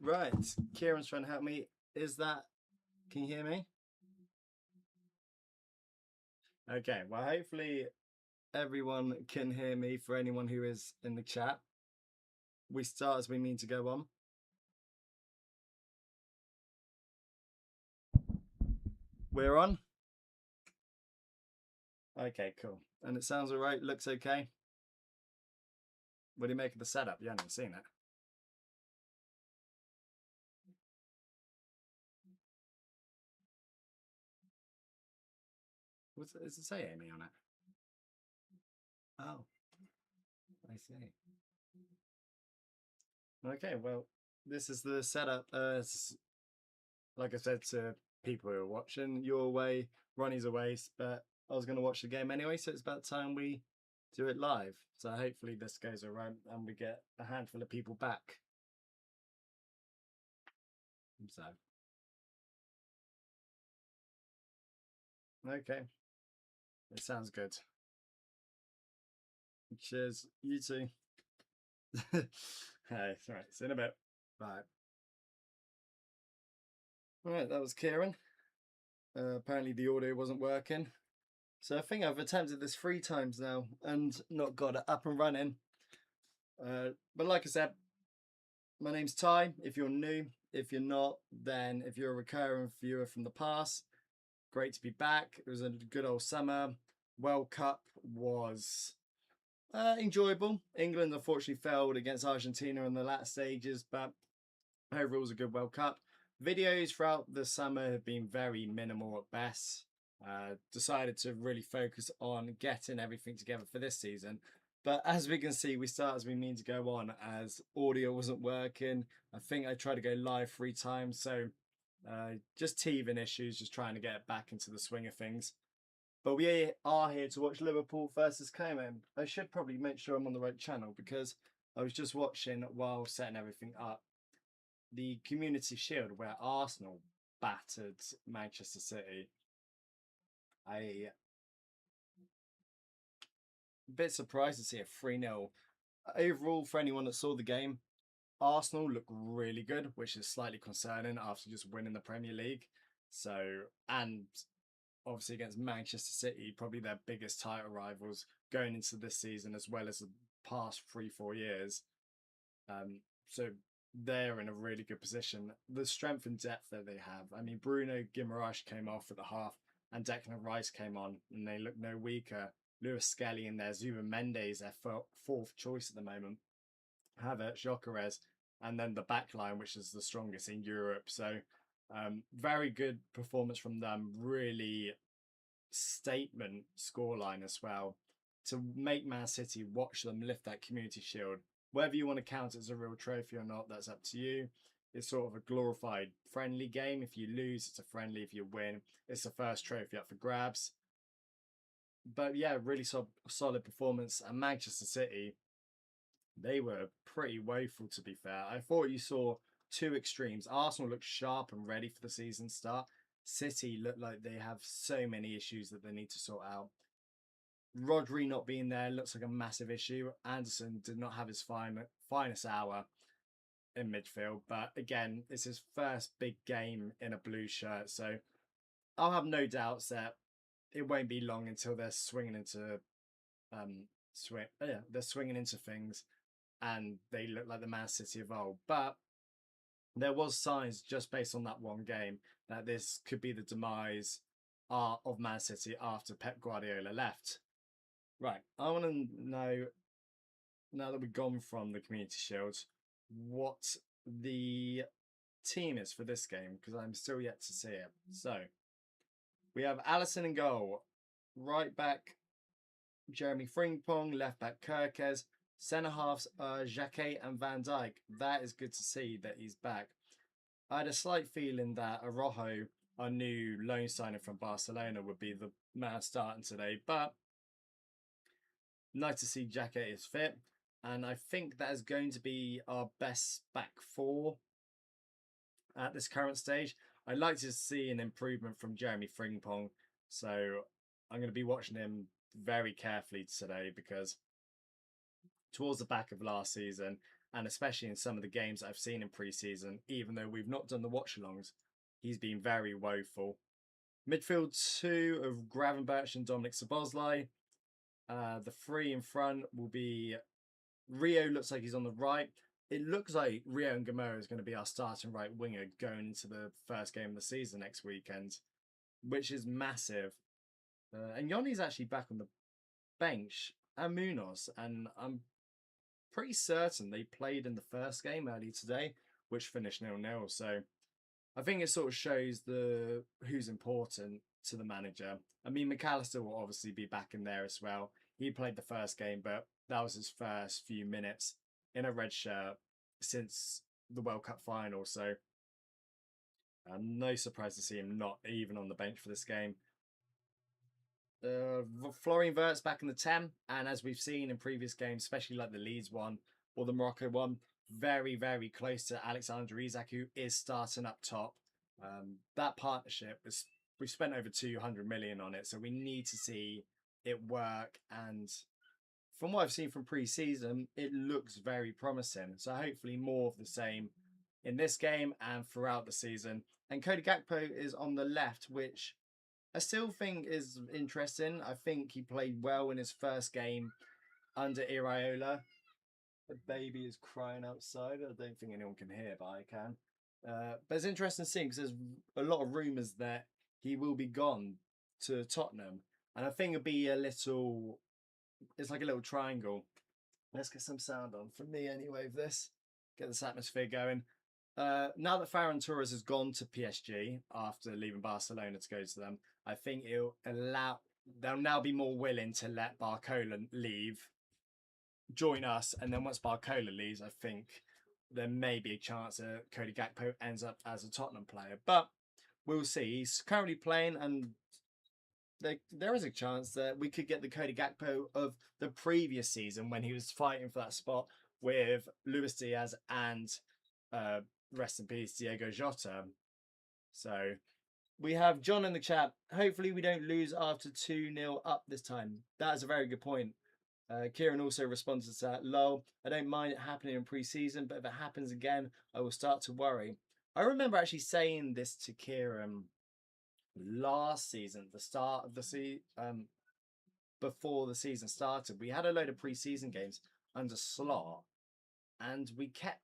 Right, Kieran's trying to help me. Can you hear me? Okay, well, hopefully everyone can hear me. For anyone who is in the chat, we start as we mean to go on. We're on. Okay, cool. And it sounds all right. Looks okay. What do you make of the setup? You haven't seen it. Does it say Amy on it? Oh, I see. Okay, well, this is the setup. Like I said to people who are watching, you're away, Ronnie's away, but I was going to watch the game anyway, so it's about time we do it live. So hopefully this goes around and we get a handful of people back. So, okay, it sounds good. Cheers, you too. Hey, right, see you in a bit. Bye. All right, that was Kieran. Apparently the audio wasn't working. So I think I've attempted this 3 times now and not got it up and running. But like I said, my name's Ty. If you're new, if you're not, then if you're a recurring viewer from the past, great to be back. It was a good old summer. World Cup was enjoyable. England unfortunately failed against Argentina in the latter stages, but overall it was a good World Cup. Videos throughout the summer have been very minimal at best. Decided to really focus on getting everything together for this season. But as we can see, we start as we mean to go on, as audio wasn't working. I think I tried to go live 3 times, so just teething issues, just trying to get back into the swing of things. But we are here to watch Liverpool versus Cayman. I should probably make sure I'm on the right channel, because I was just watching while setting everything up the Community Shield where Arsenal battered Manchester City. A bit surprised to see a 3-0. Overall, for anyone that saw the game, Arsenal look really good, which is slightly concerning after just winning the Premier League. So, and obviously against Manchester City, probably their biggest title rivals going into this season, as well as the past 3-4 years. So they're in a really good position. The strength and depth that they have. I mean, Bruno Guimaraes came off at the half and Declan Rice came on and they look no weaker. Lewis Skelly in there, Zuba Mendes, their 4th choice at the moment. Havertz, Gyökeres, and then the back line, which is the strongest in Europe. So very good performance from them. Really statement scoreline as well to make Man City watch them lift that Community Shield. Whether you want to count it as a real trophy or not, that's up to you. It's sort of a glorified friendly game. If you lose, it's a friendly. If you win, it's the first trophy up for grabs. But yeah, really solid performance. And Manchester City, they were pretty woeful, to be fair. I thought you saw 2 extremes. Arsenal looked sharp and ready for the season start. City look like they have so many issues that they need to sort out. Rodri not being there looks like a massive issue. Anderson did not have his finest hour in midfield, but again, it's his first big game in a blue shirt, so I'll have no doubts that it won't be long until they're swinging into they're swinging into things, and they look like the Man City of old. But there was signs just based on that one game that this could be the demise of Man City after Pep Guardiola left. Right, I want to know, now that we've gone from the Community Shield, what the team is for this game, because I'm still yet to see it. So, we have Alisson in goal, right back Jeremy Frimpong, left back Kirkes, centre halves Jacquet and Van Dijk. That is good to see that he's back. I had a slight feeling that Araujo, our new loan signing from Barcelona, would be the man starting today, but nice to see Jacquet is fit, and I think that is going to be our best back 4 at this current stage. I'd like to see an improvement from Jeremy Frimpong, so I'm going to be watching him very carefully today, because towards the back of last season, and especially in some of the games I've seen in pre-season, even though we've not done the watch-alongs, he's been very woeful. Midfield two of Gravenberch and Dominic Szoboszlai. The three in front will be Rio. Looks like he's on the right. It looks like Rio and Gamoa is going to be our starting right winger going into the first game of the season next weekend, which is massive. And Yoni's actually back on the bench, and Munoz, and I'm pretty certain they played in the first game earlier today, which finished 0-0. So I think it sort of shows who's important to the manager. I mean, McAllister will obviously be back in there as well. He played the first game, but that was his first few minutes in a red shirt since the World Cup final. So no surprise to see him not even on the bench for this game. Florian Wirtz back in the 10, and as we've seen in previous games, especially like the Leeds one or the Morocco one, very, very close to Alexander Isak, who is starting up top. That partnership, we've spent over 200 million on it, so we need to see it work. And from what I've seen from pre-season, it looks very promising. So hopefully more of the same in this game and throughout the season. And Cody Gakpo is on the left, which I still think is interesting. I think he played well in his first game under Iraola. The baby is crying outside. I don't think anyone can hear, but I can. But it's interesting seeing because there's a lot of rumours that he will be gone to Tottenham. And I think it'll be it's like a little triangle. Let's get some sound on from me anyway of this. Get this atmosphere going. Now that Ferran Torres has gone to PSG after leaving Barcelona to go to them, I think they'll now be more willing to let Barcola leave, join us, and then once Barcola leaves, I think there may be a chance that Cody Gakpo ends up as a Tottenham player. But we'll see. He's currently playing, and there is a chance that we could get the Cody Gakpo of the previous season when he was fighting for that spot with Luis Diaz and rest in peace, Diego Jota. So we have John in the chat. Hopefully we don't lose after 2-0 up this time. That is a very good point. Kieran also responded to that. Lol, I don't mind it happening in pre-season, but if it happens again, I will start to worry. I remember actually saying this to Kieran last season, the start of the season, before the season started. We had a load of pre-season games under Slot, and we kept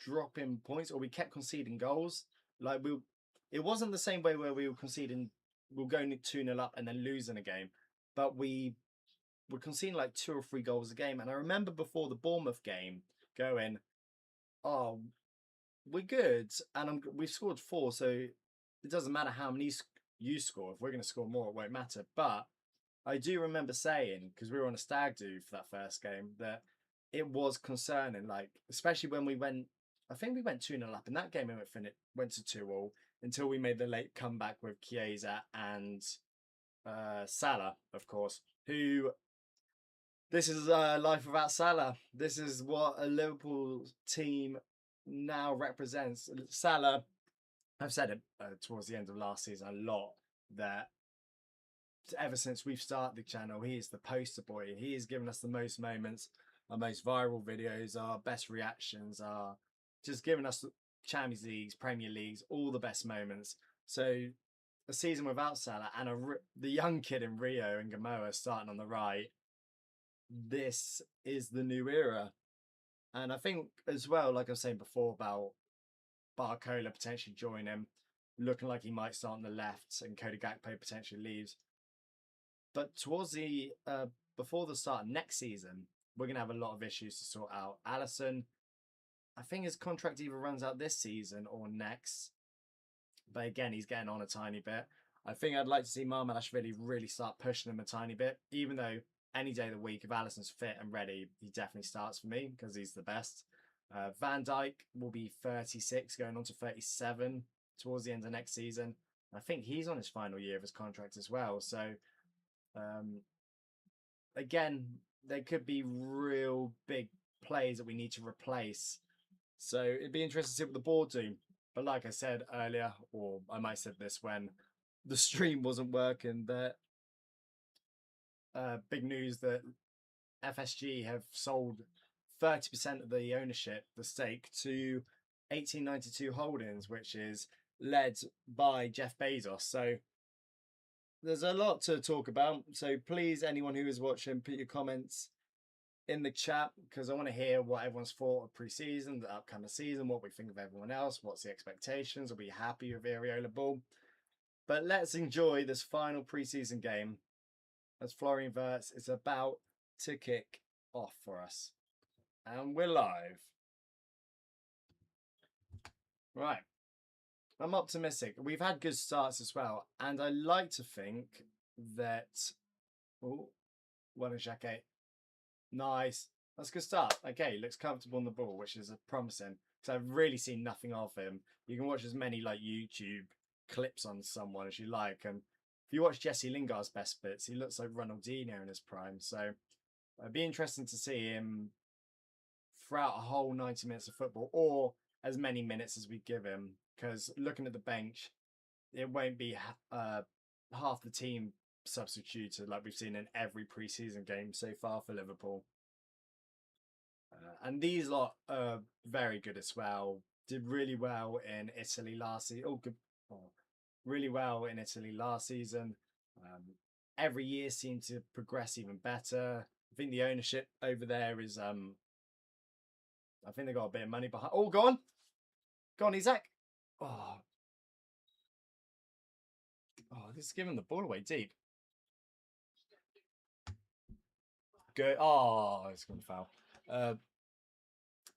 dropping points, or we kept conceding goals. Like it wasn't the same way where we were going 2-0 up and then losing a game, but we were conceding like 2 or 3 goals a game. And I remember before the Bournemouth game going, "Oh, we're good," and we've scored 4, so it doesn't matter how many you score. If we're going to score more, it won't matter. But I do remember saying, because we were on a stag do for that first game, that it was concerning. Like, especially when I think we went 2-0 up in that game, and it went to 2-2 until we made the late comeback with Chiesa and Salah, of course, who... This is life without Salah. This is what a Liverpool team now represents. Salah, I've said it towards the end of last season a lot, that ever since we've started the channel, he is the poster boy. He has given us the most moments, our most viral videos, our best reactions, our just giving us Champions Leagues, Premier Leagues, all the best moments. So a season without Salah and the young kid in Rio and Gamoa starting on the right, this is the new era. And I think as well, like I was saying before about Barcola potentially joining him, looking like he might start on the left, and Cody Gakpo potentially leaves. But towards before the start of next season, we're going to have a lot of issues to sort out. Alisson, I think his contract either runs out this season or next. But again, he's getting on a tiny bit. I think I'd like to see Marmalashvili really start pushing him a tiny bit, even though any day of the week, if Alisson's fit and ready, he definitely starts for me because he's the best. Van Dijk will be 36, going on to 37 towards the end of next season. I think he's on his final year of his contract as well. So, again, there could be real big plays that we need to replace. So it'd be interesting to see what the board do. But like I said earlier, or I might have said this when the stream wasn't working, that big news that FSG have sold 30% of the ownership, the stake, to 1892 Holdings, which is led by Jeff Bezos. So there's a lot to talk about. So please, anyone who is watching, put your comments in the chat, because I want to hear what everyone's thought of pre-season, the upcoming season, what we think of everyone else, what's the expectations, are we happy with Areola Ball? But let's enjoy this final pre-season game as Florian Wirtz is about to kick off for us. And we're live. Right. I'm optimistic. We've had good starts as well. And I like to think that... Oh, well in Jacquet. Nice. That's a good start. Okay, looks comfortable on the ball, which is promising. Because I've really seen nothing of him. You can watch as many like YouTube clips on someone as you like. And if you watch Jesse Lingard's best bits, he looks like Ronaldinho in his prime. So it'd be interesting to see him throughout a whole 90 minutes of football, or as many minutes as we give him. Because looking at the bench, it won't be half the team substituted like we've seen in every pre-season game so far for Liverpool. And these lot are very good as well. Did really well in Italy last season. Really well in Italy last season. Every year seemed to progress even better. I think the ownership over there is I think they got a bit of money behind. Oh, go on, Isaac. Oh, this is giving the ball away deep. Good. Oh, it's going to foul. But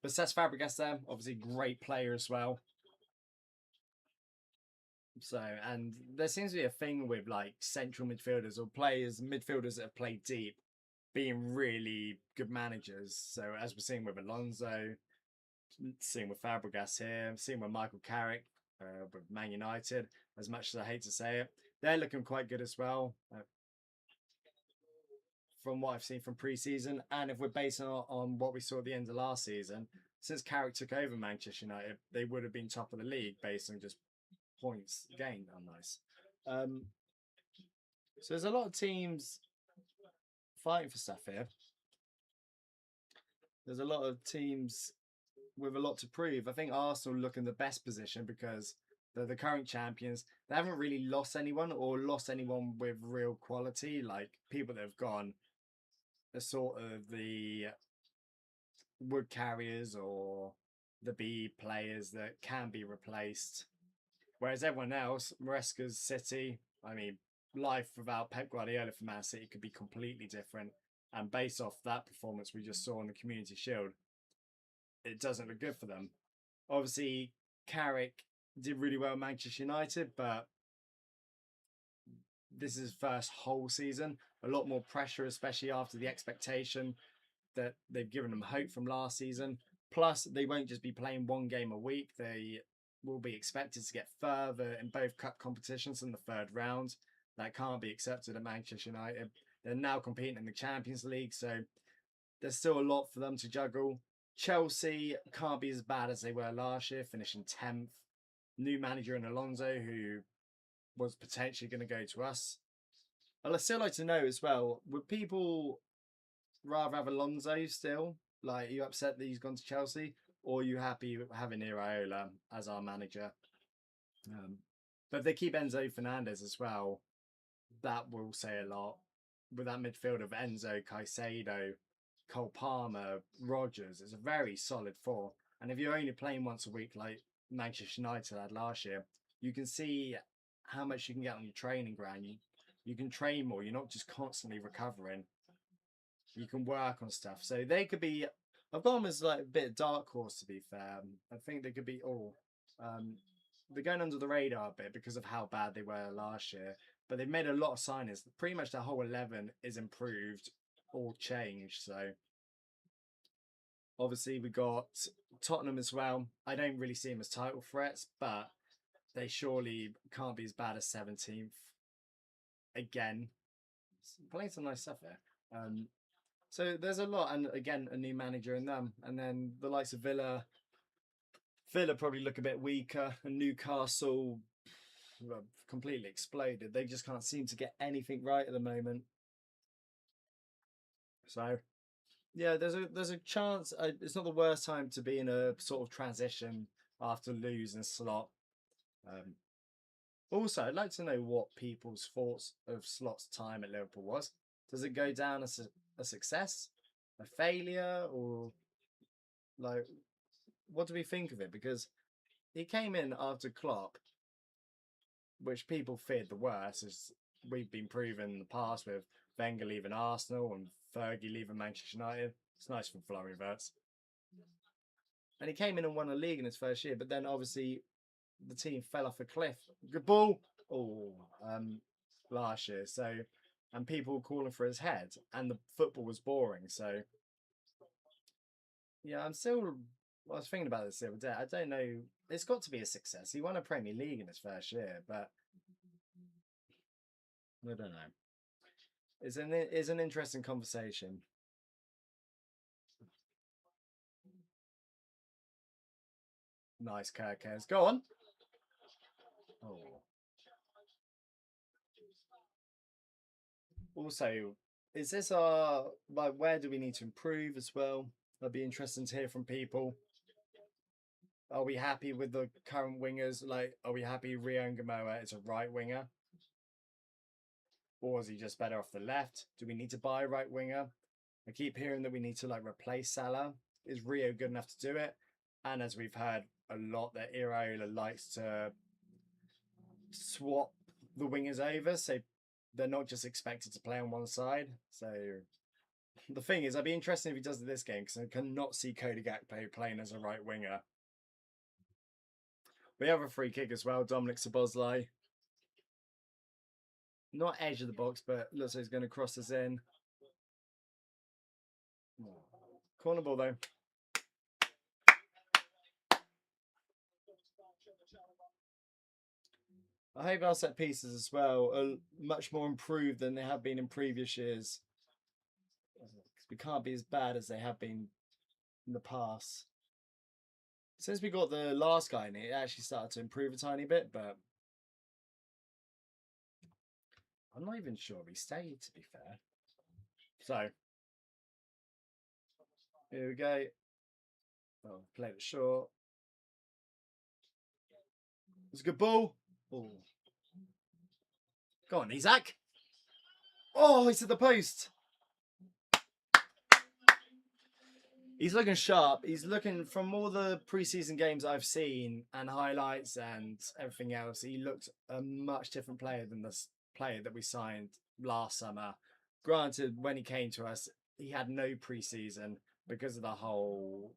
Cesc Fabregas there, obviously great player as well. So, and there seems to be a thing with like central midfielders or midfielders that have played deep, being really good managers. So, as we're seeing with Alonso, seeing with Fabregas here, seeing with Michael Carrick with Man United, as much as I hate to say it, they're looking quite good as well. From what I've seen from pre-season, and if we're basing on what we saw at the end of last season, since Carrick took over Manchester United, they would have been top of the league based on just points gained. Oh, nice. So there's a lot of teams fighting for stuff here. There's a lot of teams with a lot to prove. I think Arsenal look in the best position because they're the current champions. They haven't really lost anyone or lost anyone with real quality, like people that have gone are sort of the wood carriers or the B players that can be replaced. Whereas everyone else, Maresca's City, I mean, life without Pep Guardiola for Man City could be completely different. And based off that performance we just saw in the Community Shield, it doesn't look good for them. Obviously, Carrick did really well at Manchester United, but this is his first whole season. A lot more pressure, especially after the expectation that they've given them hope from last season. Plus, they won't just be playing one game a week. They will be expected to get further in both cup competitions in the third round. That can't be accepted at Manchester United. They're now competing in the Champions League, so there's still a lot for them to juggle. Chelsea can't be as bad as they were last year, finishing 10th. New manager in Alonso, who was potentially going to go to us. I'd still like to know as well, would people rather have Alonso still? Like, are you upset that he's gone to Chelsea? Or are you happy with having Iraola as our manager? But if they keep Enzo Fernandez as well, that will say a lot. With that midfield of Enzo, Caicedo, Cole Palmer, Rodgers, it's a very solid four. And if you're only playing once a week like Manchester United had last year, you can see how much you can get on your training ground. You can train more. You're not just constantly recovering. You can work on stuff. So they could be... I've got them as like a bit of dark horse, to be fair. I think they could be all... they're going under the radar a bit because of how bad they were last year. But they've made a lot of signings. Pretty much their whole 11 is improved or changed. So obviously we got Tottenham as well. I don't really see them as title threats, but they surely can't be as bad as 17th. Again, playing some nice stuff there. So there's a lot, and again, a new manager in them. And then the likes of Villa probably look a bit weaker, and Newcastle completely exploded. They just can't seem to get anything right at the moment. So Yeah, there's a chance. It's not the worst time to be in a sort of transition after losing Slot. Um, Also, I'd like to know what people's thoughts of Slot's time at Liverpool was. Does it go down as a success, a failure, or like what do we think of it? Because he came in after Klopp, which people feared the worst, as we've been proven in the past with Wenger leaving Arsenal and Fergie leaving Manchester United. It's nice from Florian Wirtz. And he came in and won a league in his first year, but then obviously the team fell off a cliff. Good ball. Oh, last year. So, and people were calling for his head, and the football was boring. So, yeah, I'm still. I was thinking about this the other day. I don't know. It's got to be a success. He won a Premier League in his first year, but I don't know. It's an interesting conversation. Nice, Kirk Hayes. Go on. Oh. Also, is this our like where do we need to improve as well? That'd be interesting to hear from people. Are we happy with the current wingers? Like, are we happy Rio Gamoa is a right winger? Or is he just better off the left? Do we need to buy a right winger? I keep hearing that we need to like replace Salah. Is Rio good enough to do it? And as we've heard a lot, that Iraola likes to swap the wingers over, so they're not just expected to play on one side. So the thing is, I'd be interested if he does it this game because I cannot see Cody Gakpo playing as a right winger. We have a free kick as well. Dominic Szoboszlai, not edge of the box, but looks like he's going to cross us in. Corner ball though. I hope our set pieces as well are much more improved than they have been in previous years. Because we can't be as bad as they have been in the past. Since we got the last guy in it actually started to improve a tiny bit, but I'm not even sure he stayed, to be fair. So, here we go. Oh, played it short. It's a good ball. Oh. Go on, Isaac. Oh, he's at the post. He's looking sharp. He's looking from all the preseason games I've seen and highlights and everything else. He looked a much different player than this player that we signed last summer. Granted, when he came to us, he had no preseason because of the whole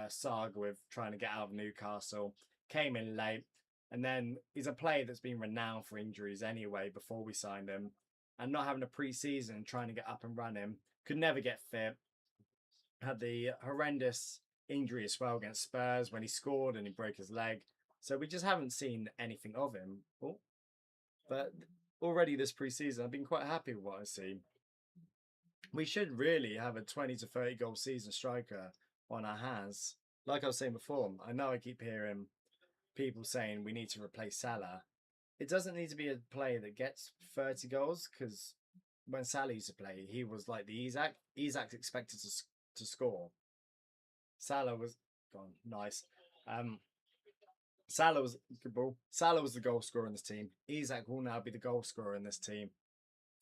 saga with trying to get out of Newcastle. Came in late, and then he's a player that's been renowned for injuries anyway before we signed him, and not having a preseason and trying to get up and running. Could never get fit, had the horrendous injury as well against Spurs when he scored and he broke his leg. So we just haven't seen anything of him. Oh, but already this preseason, I've been quite happy with what I've seen. We should really have a 20 to 30 goal season striker on our hands. Like I was saying before, I know I keep hearing people saying we need to replace Salah. It doesn't need to be a player that gets 30 goals because when Salah used to play, he was like the Isaac. Isaac expected to score. Salah was gone nice. Um, Salah was good ball. Salah was the goal scorer in this team. Isaac will now be the goal scorer in this team.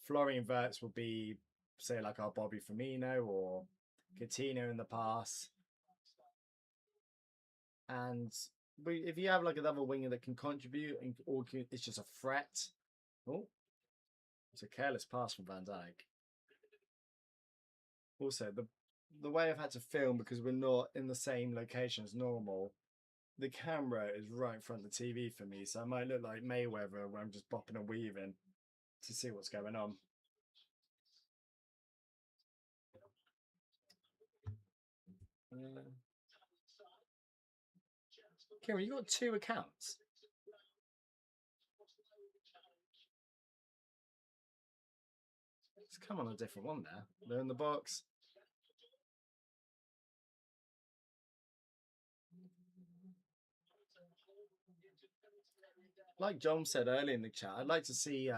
Florian Wirtz will be, say, like our Bobby Firmino or Coutinho in the past. And if you have like another winger that can contribute or it's just a threat. Oh, it's a careless pass from Van Dijk. Also, the way I've had to film because we're not in the same location as normal, the camera is right in front of the TV for me, so I might look like Mayweather where I'm just bopping and weaving to see what's going on. Uh, Kieran, you got two accounts. Let's come on a different one there. They're in the box. Like John said earlier in the chat, I'd like to see.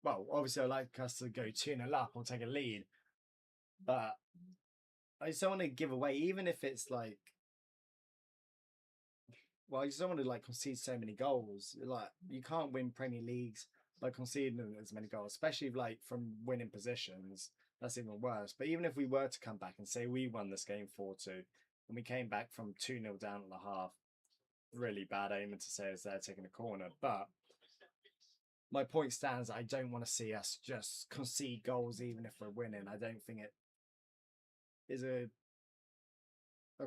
Well, obviously, I'd like us to go 2-0 up or take a lead. But I just don't want to give away, even if it's like, well, I just don't want to like concede so many goals. Like you can't win Premier Leagues by conceding as many goals, especially like from winning positions. That's even worse. But even if we were to come back and say we won this game 4-2, and we came back from 2-0 down at the half, really bad aiming to say as they're taking a corner. But my point stands. I don't want to see us just concede goals even if we're winning. I don't think it is a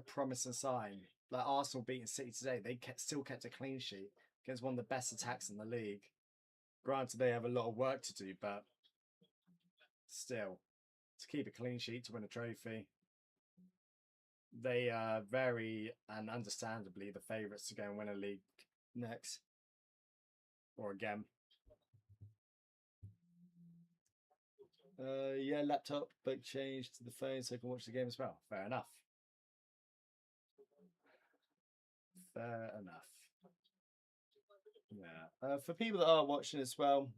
promising sign. Like Arsenal beating City today, they still kept a clean sheet against one of the best attacks in the league. Granted, they have a lot of work to do, but still, to keep a clean sheet to win a trophy, they are very and understandably the favourites to go and win a league next or again. Yeah, laptop, but changed to the phone so I can watch the game as well. Fair enough. Fair enough. Yeah. For people that are watching as well,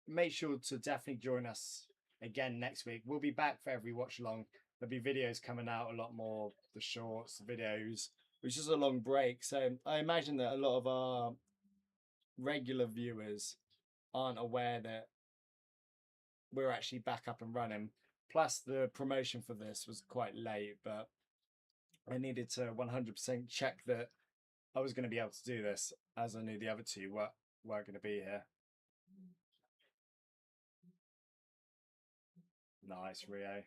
make sure to definitely join us again next week. We'll be back for every watch along. There'll be videos coming out, a lot more the shorts, the videos, which is a long break. So I imagine that a lot of our regular viewers aren't aware that we're actually back up and running. Plus, the promotion for this was quite late, but I needed to 100% check that I was going to be able to do this, as I knew the other two weren't going to be here. Nice, Rio.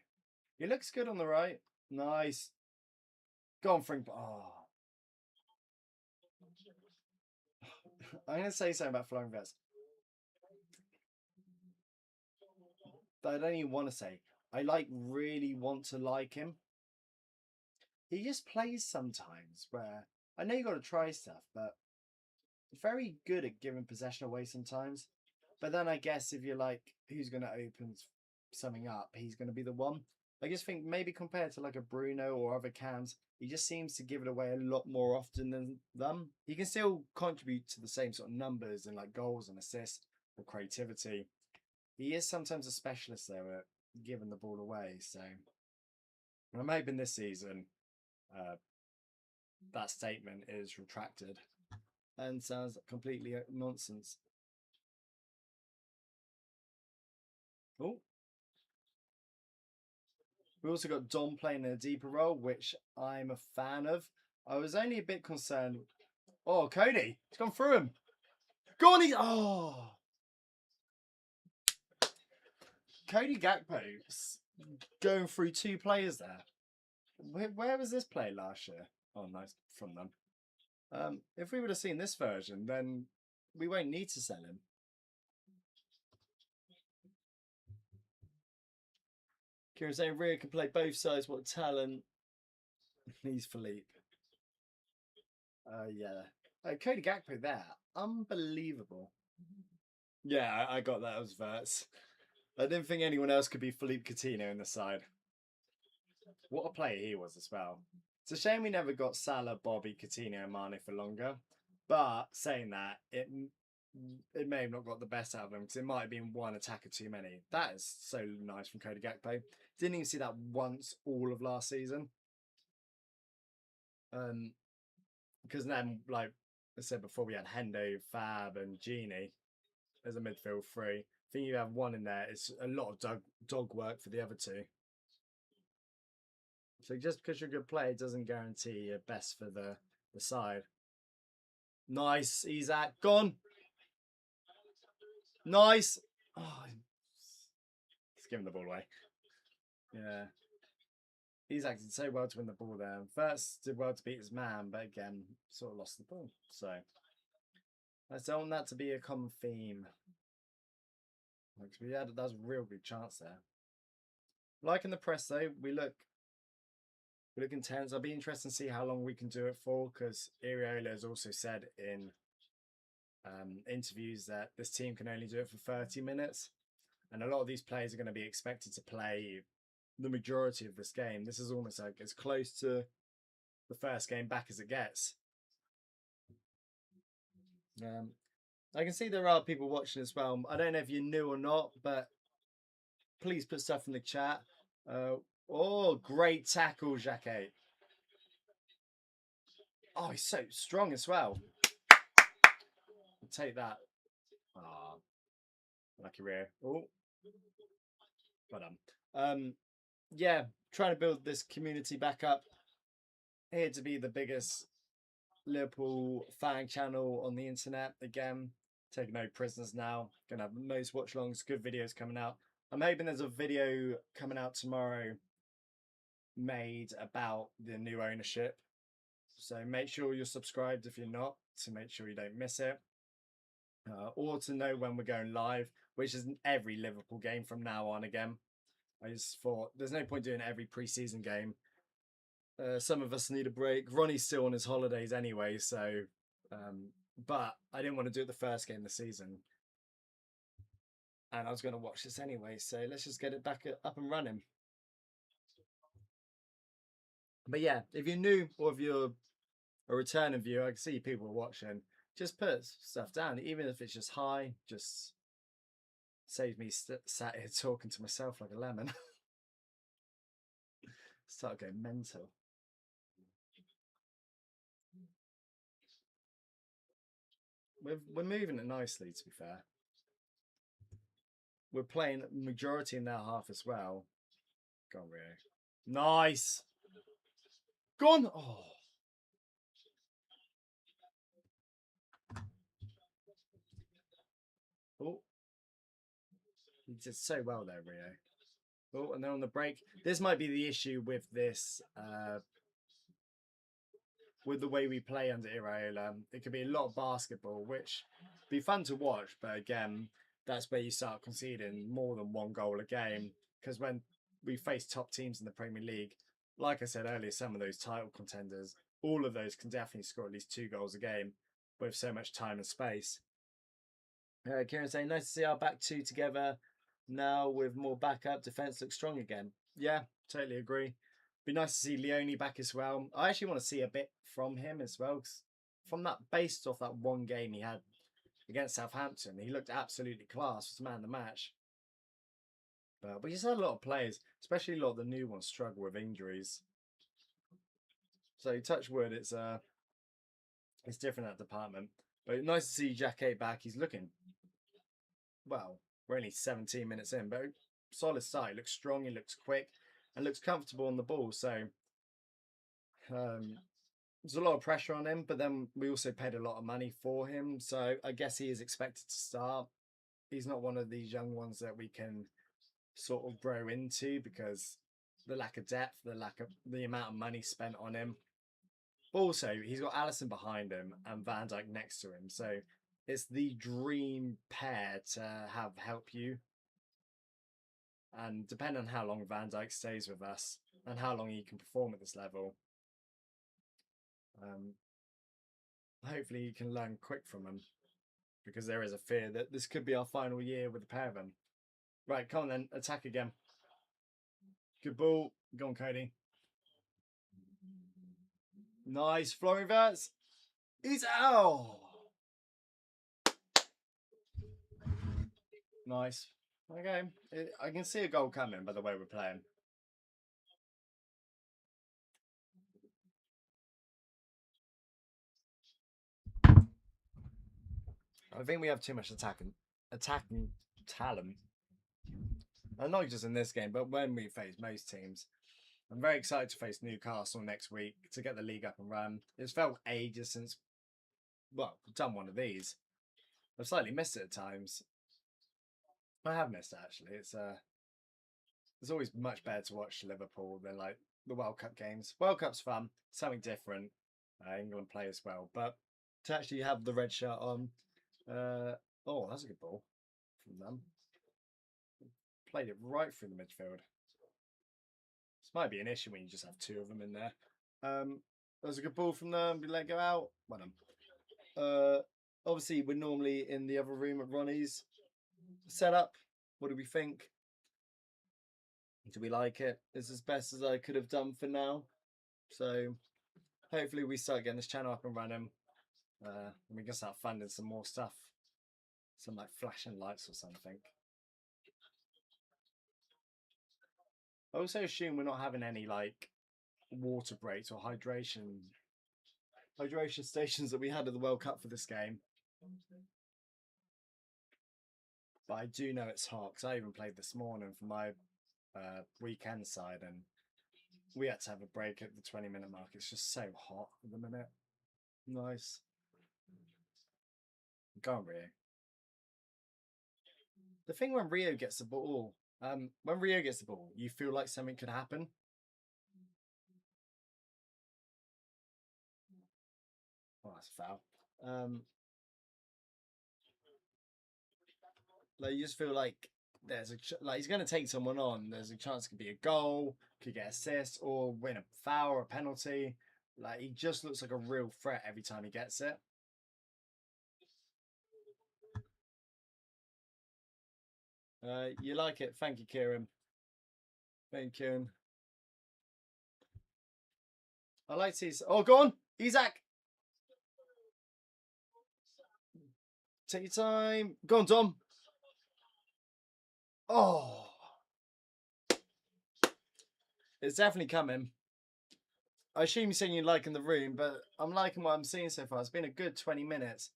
He looks good on the right. Nice. Go on, Frank. Oh. I'm going to say something about Florian Wirtz. I don't even want to say. I really want to like him. He just plays sometimes where I know you got to try stuff, but very good at giving possession away sometimes. But then I guess if you're like, who's going to open something up, he's going to be the one. I just think maybe compared to like a Bruno or other cams, he just seems to give it away a lot more often than them. He can still contribute to the same sort of numbers and like goals and assists or creativity. He is sometimes a specialist though at giving the ball away. So I'm hoping this season that statement is retracted and sounds completely nonsense. Oh, we also got Dom playing in a deeper role, which I'm a fan of. I was only a bit concerned. Oh, Cody, it's gone through him. Go on, Cody Gakpo's going through two players there. Where was this play last year? Oh, nice from them. If we would have seen this version, then we won't need to sell him. Kieran saying Ria can play both sides. What talent. He's Philippe. Yeah. Cody Gakpo there. Unbelievable. Yeah, I got that as Verts. I didn't think anyone else could be Philippe Coutinho in the side. What a player he was as well. It's a shame we never got Salah, Bobby, Coutinho, and Mane for longer. But saying that, it may have not got the best out of them because it might have been one attacker too many. That is so nice from Cody Gakpo. Didn't even see that once all of last season. Because then, like I said before, we had Hendo, Fab, and Genie as a midfield three. I think you have one in there. It's a lot of dog work for the other two. So just because you're a good player doesn't guarantee you're best for the side. Nice, Isaac. Gone. Nice. Oh, he's giving the ball away. Yeah. He's acted so well to win the ball there. First did well to beat his man, but again, sort of lost the ball. So I don't want that to be a common theme. That was a real good chance there. Like in the press though, we look intense. I'll be interested to see how long we can do it for because Iriola has also said in interviews that this team can only do it for 30 minutes. And a lot of these players are going to be expected to play the majority of this game. This is almost like as close to the first game back as it gets. I can see there are people watching as well. I don't know if you're new or not, but please put stuff in the chat. Oh, great tackle, Jacquet. Oh, he's so strong as well. I'll take that. Ah, lucky rear. Oh, well done. Yeah, trying to build this community back up. Here to be the biggest Liverpool fan channel on the internet again. Taking no prisoners now. Gonna have most watch-alongs, good videos coming out. I'm hoping there's a video coming out tomorrow made about the new ownership. So make sure you're subscribed if you're not, to make sure you don't miss it. Or to know when we're going live, which is every Liverpool game from now on again. I just thought there's no point doing every pre-season game. Some of us need a break. Ronnie's still on his holidays anyway, so but I didn't want to do it the first game of the season, and I was going to watch this anyway. So let's just get it back up and running. But yeah, if you're new or if you're a returning viewer, I can see people are watching. Just put stuff down, even if it's just hi. Just saves me sat here talking to myself like a lemon. Start going mental. We're moving it nicely, to be fair. We're playing majority in their half as well. Go on, Rio. Nice. Gone. Oh. Oh. He did so well there, Rio. Oh, and then on the break. This might be the issue with this, with the way we play under Iraola. It could be a lot of basketball, which be fun to watch, but again, that's where you start conceding more than one goal a game. Because when we face top teams in the Premier League, like I said earlier, some of those title contenders, all of those can definitely score at least 2 goals a game with so much time and space. Kieran saying, nice to see our back two together now with more backup. Defence looks strong again. Yeah, totally agree. Be nice to see Leone back as well. I actually want to see a bit from him as well. From that, based off that one game he had against Southampton, he looked absolutely class. Was man of the match. But we just had a lot of players, especially a lot of the new ones, struggle with injuries. So touch wood, it's different that department. But nice to see Jack 8 back. He's looking well. We're only 17 minutes in, but solid start. He looks strong. He looks quick, and looks comfortable on the ball. So there's a lot of pressure on him. But then we also paid a lot of money for him, so I guess he is expected to start. He's not one of these young ones that we can sort of grow into because the lack of depth, the amount of money spent on him. Also, he's got Allison behind him and Van Dijk next to him, so it's the dream pair to have help you. And depending on how long Van Dijk stays with us and how long he can perform at this level, hopefully you can learn quick from him, because there is a fear that this could be our final year with the pair of them. Right, come on then, attack again. Good ball. Go on, Cody. Nice. Florian Wirtz. He's out. Nice. Okay. I can see a goal coming by the way we're playing. I think we have too much attacking talent. And not just in this game, but when we face most teams. I'm very excited to face Newcastle next week to get the league up and run. It's felt ages since, well, we've done one of these. I've slightly missed it at times. I have missed it actually. It's always much better to watch Liverpool than like the World Cup games. World Cup's fun, something different. England play as well, but to actually have the red shirt on, oh, that's a good ball from them. Played it right through the midfield. This might be an issue when you just have two of them in there. That was a good ball from them. We let go out. Well done. Obviously, we're normally in the other room at Ronnie's. Setup. What do we think? Do we like it? It's as best as I could have done for now. So hopefully we start getting this channel up and running. And we can start funding some more stuff. Some like flashing lights or something. I also assume we're not having any like water breaks or hydration stations that we had at the World Cup for this game. But I do know it's hot because I even played this morning for my weekend side, and we had to have a break at the 20-minute mark. It's just so hot at the minute. Nice. Go on, Rio. The thing when Rio gets the ball, you feel like something could happen. Oh, that's a foul. Like you just feel like like he's going to take someone on. There's a chance it could be a goal, could get assist, or win a foul or a penalty. Like he just looks like a real threat every time he gets it. You like it? Thank you, Kieran. Thank you, Kieran. I like to see. Oh, go on, Isaac. Take your time. Go on, Dom. Oh, it's definitely coming. I assume you're saying you're liking the room, but I'm liking what I'm seeing so far. It's been a good 20 minutes.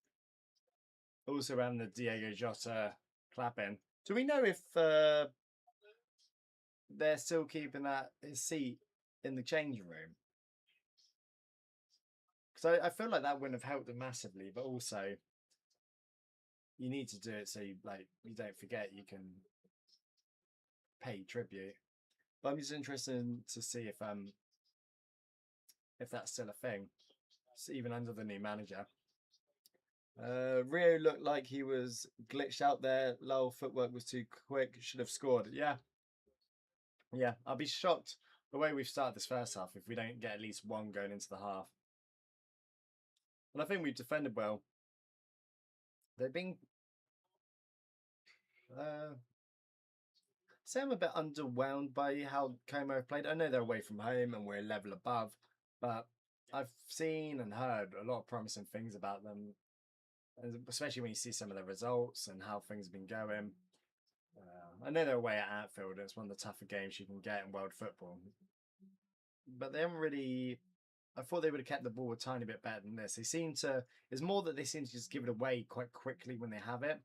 Also around the Diego Jota clapping. Do we know if they're still keeping his seat in the changing room? Because I feel like that wouldn't have helped them massively, but also you need to do it so you don't forget you can pay tribute. But I'm just interested to see if that's still a thing, even under the new manager. Rio looked like he was glitched out there. Lowell footwork was too quick. Should have scored. Yeah. I'll be shocked the way we've started this first half if we don't get at least one going into the half. And I think we've defended well. They've been. Say I'm a bit underwhelmed by how Como have played. I know they're away from home and we're a level above, but I've seen and heard a lot of promising things about them, especially when you see some of the results and how things have been going. I know they're away at Anfield, and it's one of the tougher games you can get in world football. But they haven't really. I thought they would have kept the ball a tiny bit better than this. They seem to. It's more that they seem to just give it away quite quickly when they have it,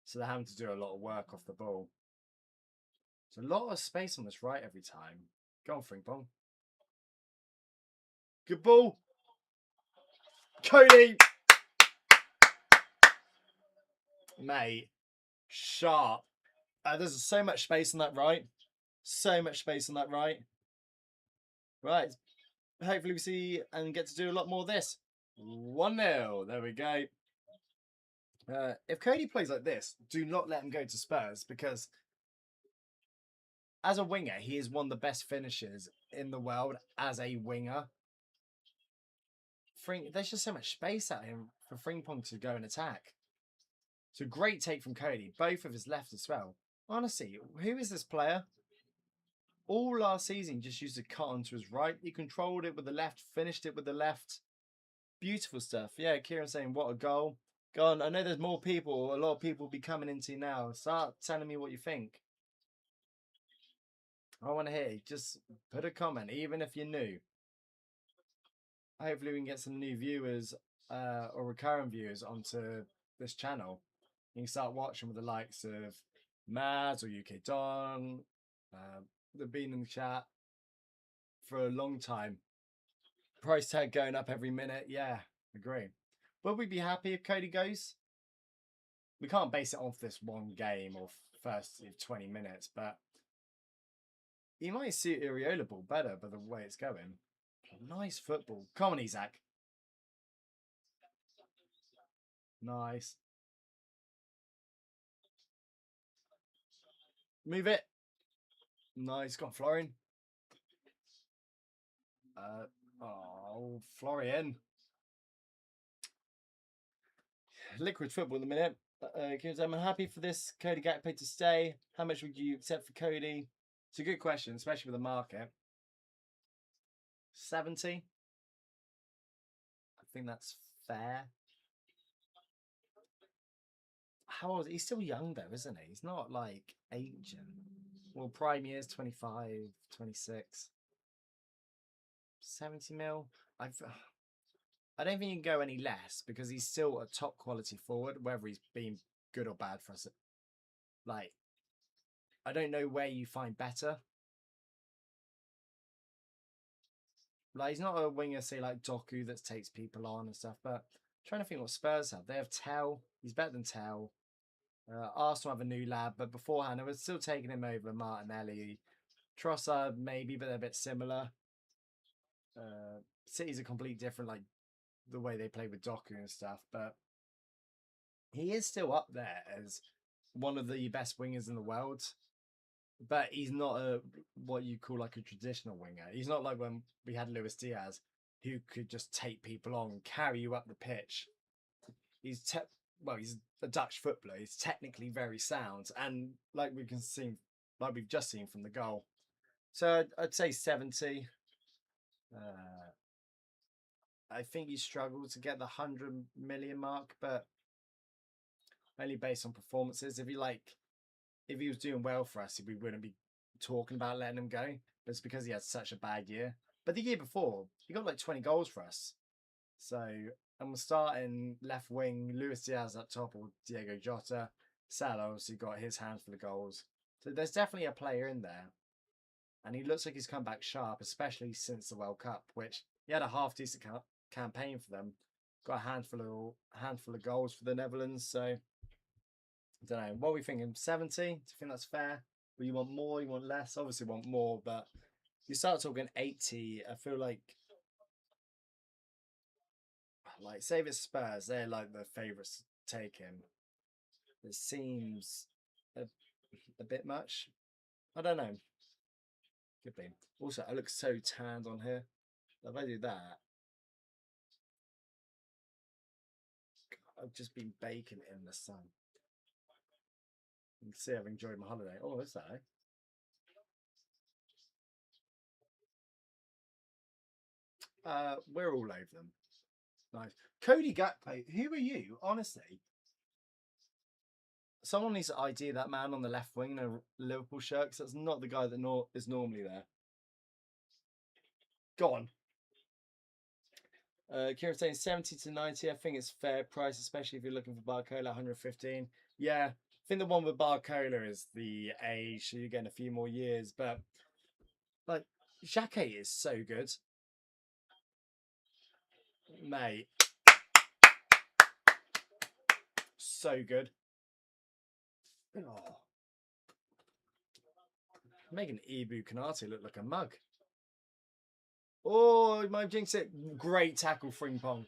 so they're having to do a lot of work off the ball. There's a lot of space on this right every time. Go on, Frimpong. Good ball. Cody! Mate. Sharp. There's so much space on that right. So much space on that right. Right. Hopefully we see and get to do a lot more of this. 1-0. There we go. If Cody plays like this, do not let him go to Spurs because as a winger, he is one of the best finishers in the world as a winger. There's just so much space at him for Frimpong to go and attack. It's a great take from Cody, both of his left as well. Honestly, who is this player? All last season, just used to cut onto his right. He controlled it with the left, finished it with the left. Beautiful stuff. Yeah, Kieran saying, what a goal. Go on, I know there's more people, a lot of people will be coming into now. Start telling me what you think. I want to hear you. Just put a comment, even if you're new. Hopefully we can get some new viewers or recurring viewers onto this channel. You can start watching with the likes of Maz or UK Don. They've been in the chat for a long time. Price tag going up every minute. Yeah, agree. Would we be happy if Cody goes? We can't base it off this one game or first 20 minutes, but he might suit Iriola ball better by the way it's going. Nice football. Come on, Isaac. Nice. Move it. Nice. Got Florian. Florian. Liquid football in the minute. I'm happy for this Cody Gakpo to stay. How much would you accept for Cody? It's a good question, especially with the market. 70. I think that's fair. How old? He's still young though, isn't he? He's not like ancient. Well, prime years 25, 26, 70 mil. I don't think you can go any less because he's still a top quality forward, whether he's been good or bad for us. Like, I don't know where you find better. Like, he's not a winger, say, like Doku that takes people on and stuff, but I'm trying to think what Spurs have. They have Tell. He's better than Tell. Arsenal have a new lad, but beforehand, I was still taking him over Martinelli. Trossard, maybe, but they're a bit similar. City's a complete different, like, the way they play with Doku and stuff, but he is still up there as one of the best wingers in the world. But he's not what you call like a traditional winger. He's not like when we had Luis Diaz, who could just take people on, carry you up the pitch. He's he's a Dutch footballer. He's technically very sound, and like we've just seen from the goal. So I'd say 70. I think he struggled to get the 100 million mark, but only based on performances. If he was doing well for us, we wouldn't be talking about letting him go. But it's because he had such a bad year. But the year before, he got like 20 goals for us. So, and we're starting left wing, Luis Diaz up top or Diego Jota. Salah obviously got his handful of goals. So there's definitely a player in there. And he looks like he's come back sharp, especially since the World Cup, which he had a half decent campaign for them. Got a handful of goals for the Netherlands. So I don't know. What are we thinking? 70? Do you think that's fair? Or you want more? You want less? Obviously, want more, but you start talking 80. I feel like say if it's Spurs, they're like the favourites to take him. It seems a bit much. I don't know. Could be. Also, I look so tanned on here. If I do that, I've just been baking in the sun. You can see I've enjoyed my holiday. Oh, is that? We're all over them. Nice. Cody Gakpo, who are you? Honestly, someone needs to ID that man on the left wing in a Liverpool shirt because that's not the guy that is normally there. Go on. Kieran saying 70 to 90. I think it's fair price, especially if you're looking for Barcola 115. Yeah, I think the one with Barcola is the age, so you're getting a few more years. But like, Xhaka is so good, mate. So good. Oh. Making Ibu Kanate look like a mug. Oh, my jinx it. Great tackle, Frimpong.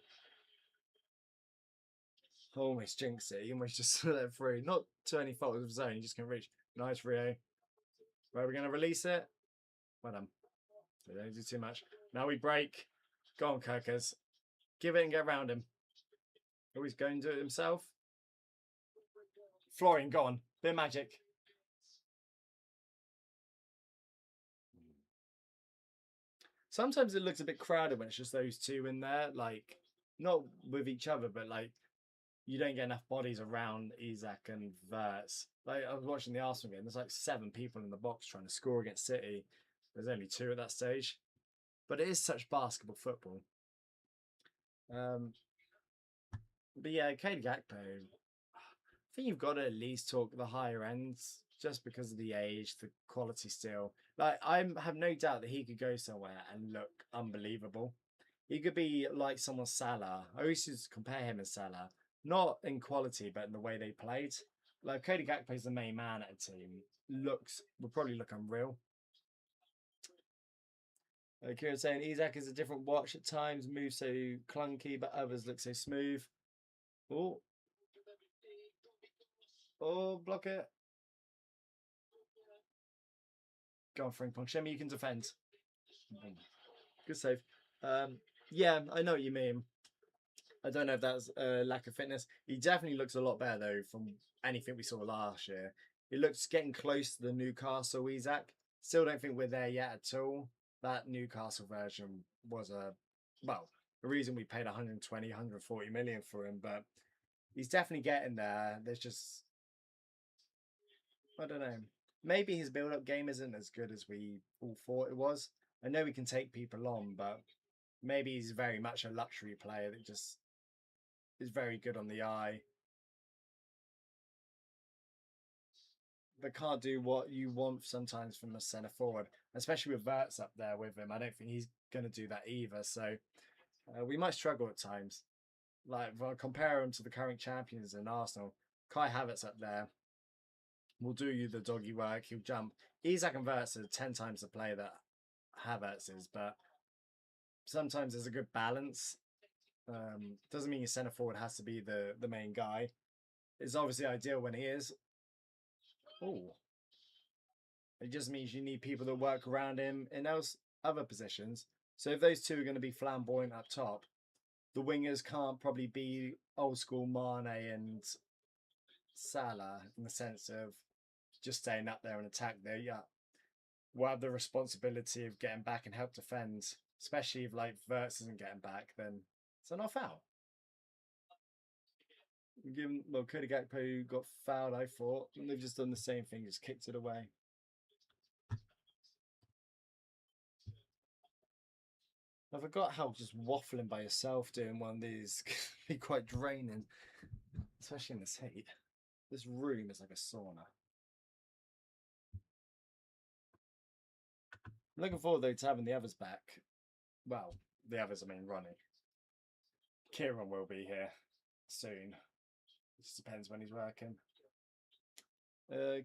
Almost jinx it. He almost just let it free. Not to any fault of his own. He just can reach. Nice, Rio. Where are we going to release it? Well done. We don't do too much. Now we break. Go on, Kirkers. Give it and get around him. Oh, he's going to do it himself. Florian, go on. Bit of magic. Sometimes it looks a bit crowded when it's just those two in there. Like, not with each other, but like, you don't get enough bodies around Isak and Verts. Like, I was watching the Arsenal game. There's like 7 people in the box trying to score against City. There's only 2 at that stage. But it is such basketball football. But yeah, Cade Gakpo, I think you've got to at least talk the higher ends just because of the age, the quality still. Like, I have no doubt that he could go somewhere and look unbelievable. He could be like someone Salah. I used to compare him and Salah, not in quality, but in the way they played. Like, Cody Gakpo is the main man at a team. Will probably look unreal. Kieran saying Isak is a different watch at times, moves so clunky, but others look so smooth. Oh, block it. Go on, Frimpong. Show me you can defend. Good save. Yeah, I know what you mean. I don't know if that's a lack of fitness. He definitely looks a lot better though from anything we saw last year. He looks getting close to the Newcastle Isak. Still don't think we're there yet at all. That Newcastle version was the reason we paid 120, 140 million for him, but he's definitely getting there. There's just, I don't know. maybe his build-up game isn't as good as we all thought it was. I know he can take people on, but maybe he's very much a luxury player that just is very good on the eye, but can't do what you want sometimes from a centre forward, especially with Verts up there with him. I don't think he's going to do that either. So we might struggle at times. Like, if I compare him to the current champions in Arsenal, Kai Havertz up there will do you the doggy work. He'll jump. Isak and Verts are 10 times the player that Havertz is, but sometimes there's a good balance. Doesn't mean your centre forward has to be the main guy. It's obviously ideal when he is. Oh, it just means you need people that work around him in those other positions. So if those two are going to be flamboyant up top, the wingers can't probably be old school Mane and Salah in the sense of just staying up there and attack there. Yeah, we'll have the responsibility of getting back and help defend, especially if like Verts isn't getting back, then it's an off out. Given well, Cody Gakpo got fouled, I thought, and they've just done the same thing, just kicked it away. I forgot how just waffling by yourself doing one of these can be quite draining, especially in this heat. This room is like a sauna. I'm looking forward though to having the others back. Well, the others, I mean Ronnie. Kieran will be here soon. It just depends when he's working.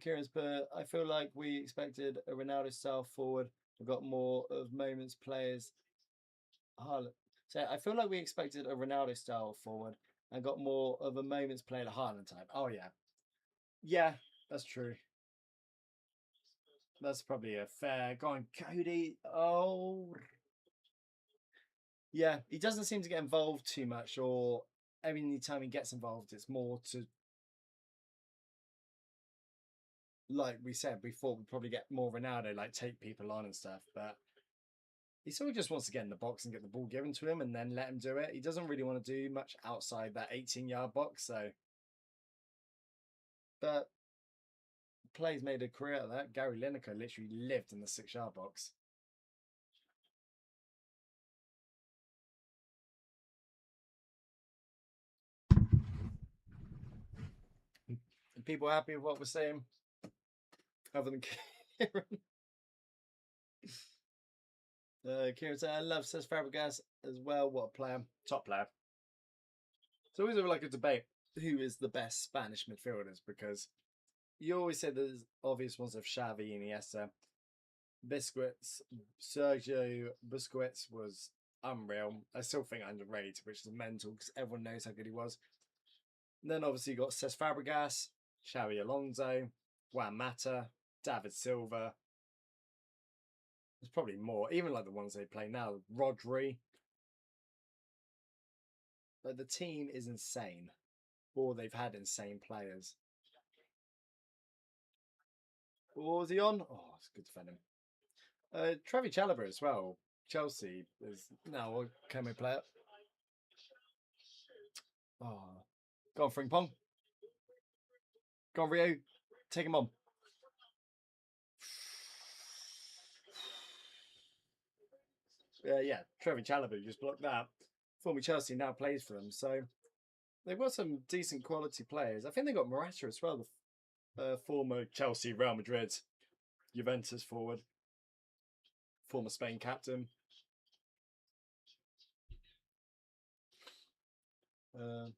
Kieran's but I feel like we expected a Ronaldo style forward. We've got more of moments players. Haaland. So I feel like we expected a Ronaldo style forward and got more of a moments player Haaland type. Oh yeah. Yeah, that's true. That's probably a fair. Go on, Cody. Oh, yeah. He doesn't seem to get involved too much, or every time he gets involved, it's more to, like we said, we thought we'd probably get more Ronaldo, like take people on and stuff, but he sort of just wants to get in the box and get the ball given to him and then let him do it. He doesn't really want to do much outside that 18-yard box, so. But players made a career out of that. Gary Lineker literally lived in the 6-yard box. Are people happy with what we're saying? Other than Kieran. Kieran said, I love Cesc Fabregas as well. What a player. Top player. It's always like a debate who is the best Spanish midfielders because you always say there's obvious ones of Xavi, Iniesta, Busquets. Sergio Busquets was unreal. I still think underrated, which is mental because everyone knows how good he was. And then obviously you got Cesc Fabregas, Xavi Alonso, Juan Mata, David Silva. There's probably more, even like the ones they play now. Rodri. Like the team is insane, or they've had insane players. What was he on? Oh, it's good defending. Trevi Chalobah as well. Chelsea is now a Como player. Oh, go on, Frimpong. Go on, Rio. Take him on. Yeah, Trevi Chalobah just blocked that. Former Chelsea now plays for them, so they've got some decent quality players. I think they got Morata as well, the former Chelsea, Real Madrid, Juventus forward, former Spain captain. Uh,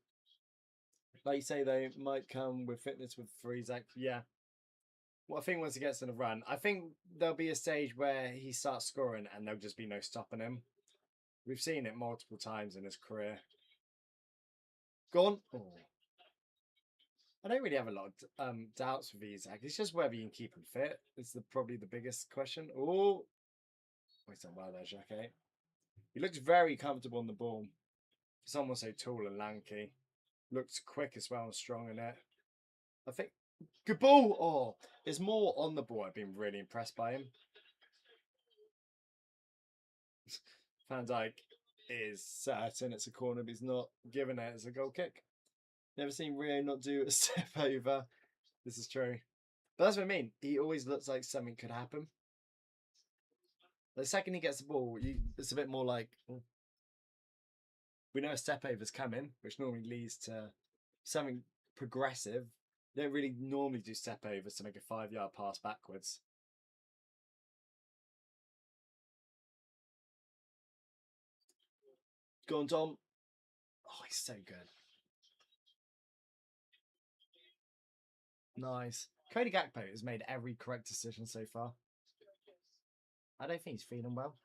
like you say, they might come with fitness with Zach. Yeah. Well, I think once he gets in a run, I think there'll be a stage where he starts scoring and there'll just be no stopping him. We've seen it multiple times in his career. Gone. Oh. I don't really have a lot of doubts with Isaac. It's just whether you can keep him fit. It's probably the biggest question. Oh, wait, done well there, Jacques. He looks very comfortable on the ball. Someone so tall and lanky. Looks quick as well and strong in it. I think good ball. Oh, it's more on the ball. I've been really impressed by him. Van Dijk is certain it's a corner, but he's not giving it as a goal kick. Never seen Rio not do a step over. This is true. But that's what I mean. He always looks like something could happen. The second he gets the ball, it's a bit more like we know a step over's coming, which normally leads to something progressive. They don't really normally do step overs to make a 5-yard pass backwards. Go on, Dom. Oh, he's so good. Nice. Cody Gakpo has made every correct decision so far. I don't think he's feeling well.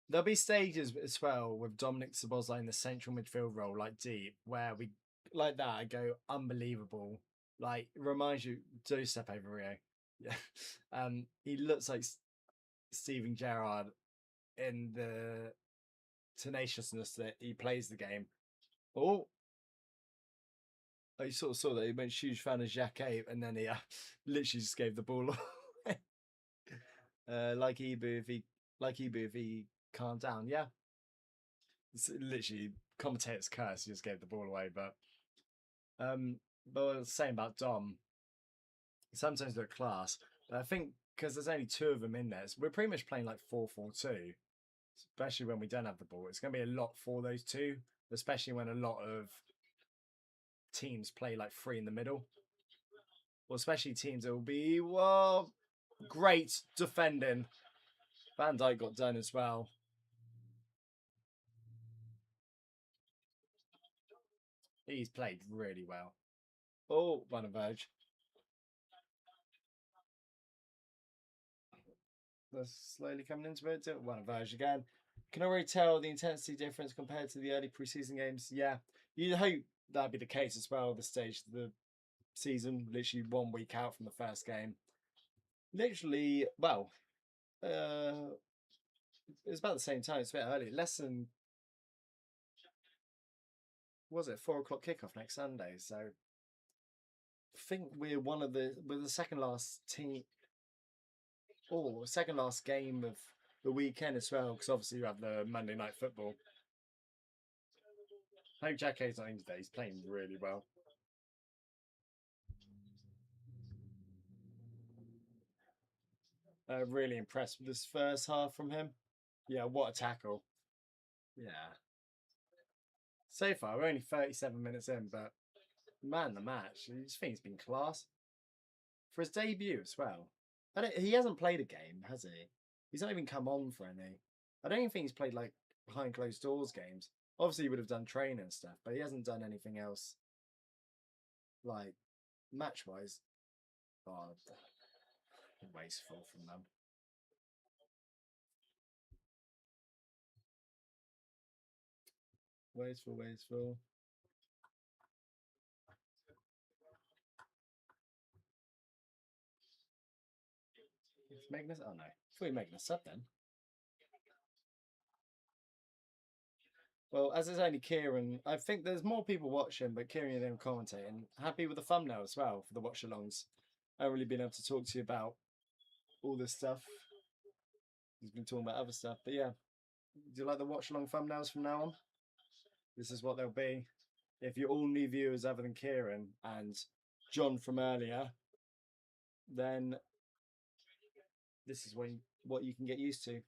There'll be stages as well with Dominic Szoboszlai in the central midfield role, like deep, where we like that. I go unbelievable. Like reminds you, do step over Rio. Yeah, he looks like Steven Gerrard in the tenaciousness that he plays the game. Oh, I sort of saw that he went huge fan of Jacquet, and then he literally just gave the ball away. Like Ibu if he calmed down. Yeah, it's literally commentator's curse. He just gave the ball away. But what I was saying about Dom, sometimes they're class. But I think because there's only 2 of them in there, so we're pretty much playing like 4-4-2. Especially when we don't have the ball, it's going to be a lot for those 2. Especially when a lot of teams play like 3 in the middle. Well, especially teams that will be great defending. Van Dijk got done as well. He's played really well. Oh, Van Verge. That's slowly coming into it. Van Verge again. Can already tell the intensity difference compared to the early preseason games. Yeah, you'd hope that'd be the case as well. At this stage of the season, literally 1 week out from the first game. Literally, well, it's about the same time. It's a bit early. Less than was it 4 o'clock kickoff next Sunday? So I think we're the second last team or second last game of the weekend as well, because obviously you have the Monday night football. I hope Jack Hayes not in today. He's playing really well. Really impressed with this first half from him. Yeah, what a tackle. Yeah. So far, we're only 37 minutes in, but man, the match, I just think he's been class. For his debut as well. He hasn't played a game, has he? He's not even come on for any. I don't even think he's played like behind closed doors games. Obviously, he would have done training and stuff, but he hasn't done anything else like match wise. Oh, wasteful from them. Wasteful, wasteful. It's Magnus. Oh no, I thought you were making a sub then. Well, as it's only Kieran, I think there's more people watching, but Kieran and him commentating. Happy with the thumbnail as well for the watch-alongs. I haven't really been able to talk to you about all this stuff. He's been talking about other stuff, but yeah. Do you like the watch-along thumbnails from now on? This is what they'll be. If you're all new viewers other than Kieran and John from earlier, then this is what you can get used to.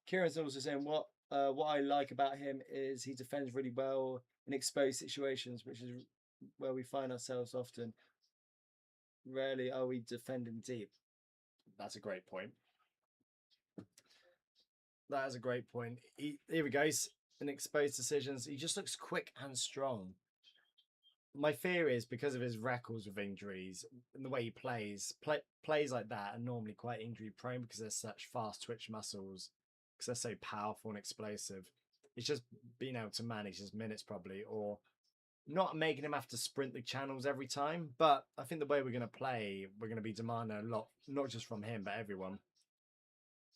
Kieran's also saying what I like about him is he defends really well in exposed situations, which is where we find ourselves often. Rarely are we defending deep. That's a great point. That is a great point. Here we go. In exposed decisions, he just looks quick and strong. My fear is because of his records with injuries and the way he plays like that are normally quite injury prone because they're such fast twitch muscles, because they're so powerful and explosive. It's just being able to manage his minutes probably, or not making him have to sprint the channels every time. But I think the way we're going to play, we're going to be demanding a lot, not just from him, but everyone.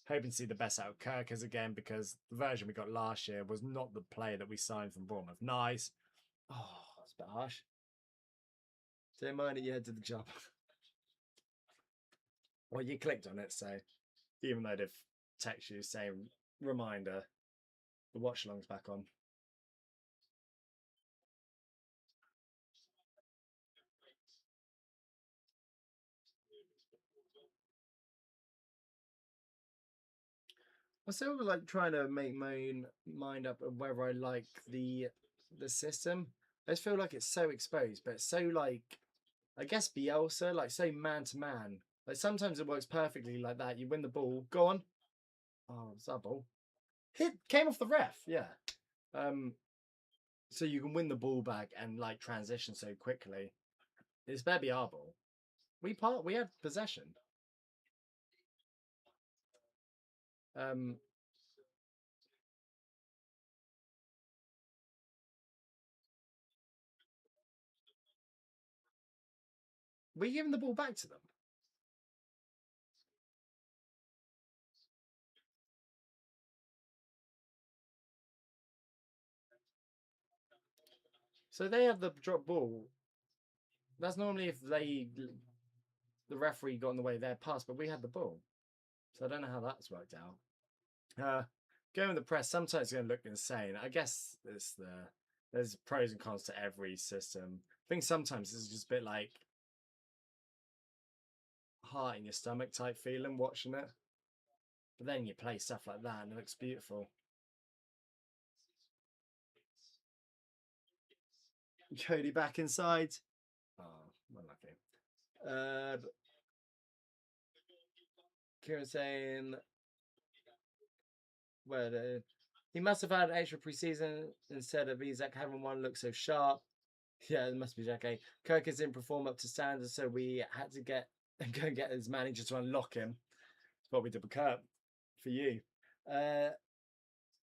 Hoping to see the best out of Kirkers again, because the version we got last year was not the player that we signed from Bournemouth. Nice. Oh, that's a bit harsh. Don't mind it, you did the job. Well, you clicked on it, so even though they've texted you saying reminder, the watch along's back on. I'm still like trying to make my own mind up of whether I like the system. I just feel like it's so exposed, but it's so like I guess Bielsa, like so man to man. Like sometimes it works perfectly like that. You win the ball, go on. Oh, it's that ball. Hit came off the ref, yeah. Um, so you can win the ball back and like transition so quickly. It's better be our ball. We had possession. Um, we giving the ball back to them. So they have the drop ball. That's normally if the referee got in the way of their pass, but we had the ball. So I don't know how that's worked out. Going with the press sometimes it's going to look insane. I guess there's pros and cons to every system. I think sometimes it's just a bit like heart in your stomach type feeling watching it. But then you play stuff like that and it looks beautiful. Cody back inside. Oh, unlucky. Kieran saying where he must have had extra preseason instead of Isaac having one look so sharp. Yeah, it must be Jack A. Kirkins didn't perform up to standards, so we had to go and get his manager to unlock him. That's what we did with Kirk for you. Uh,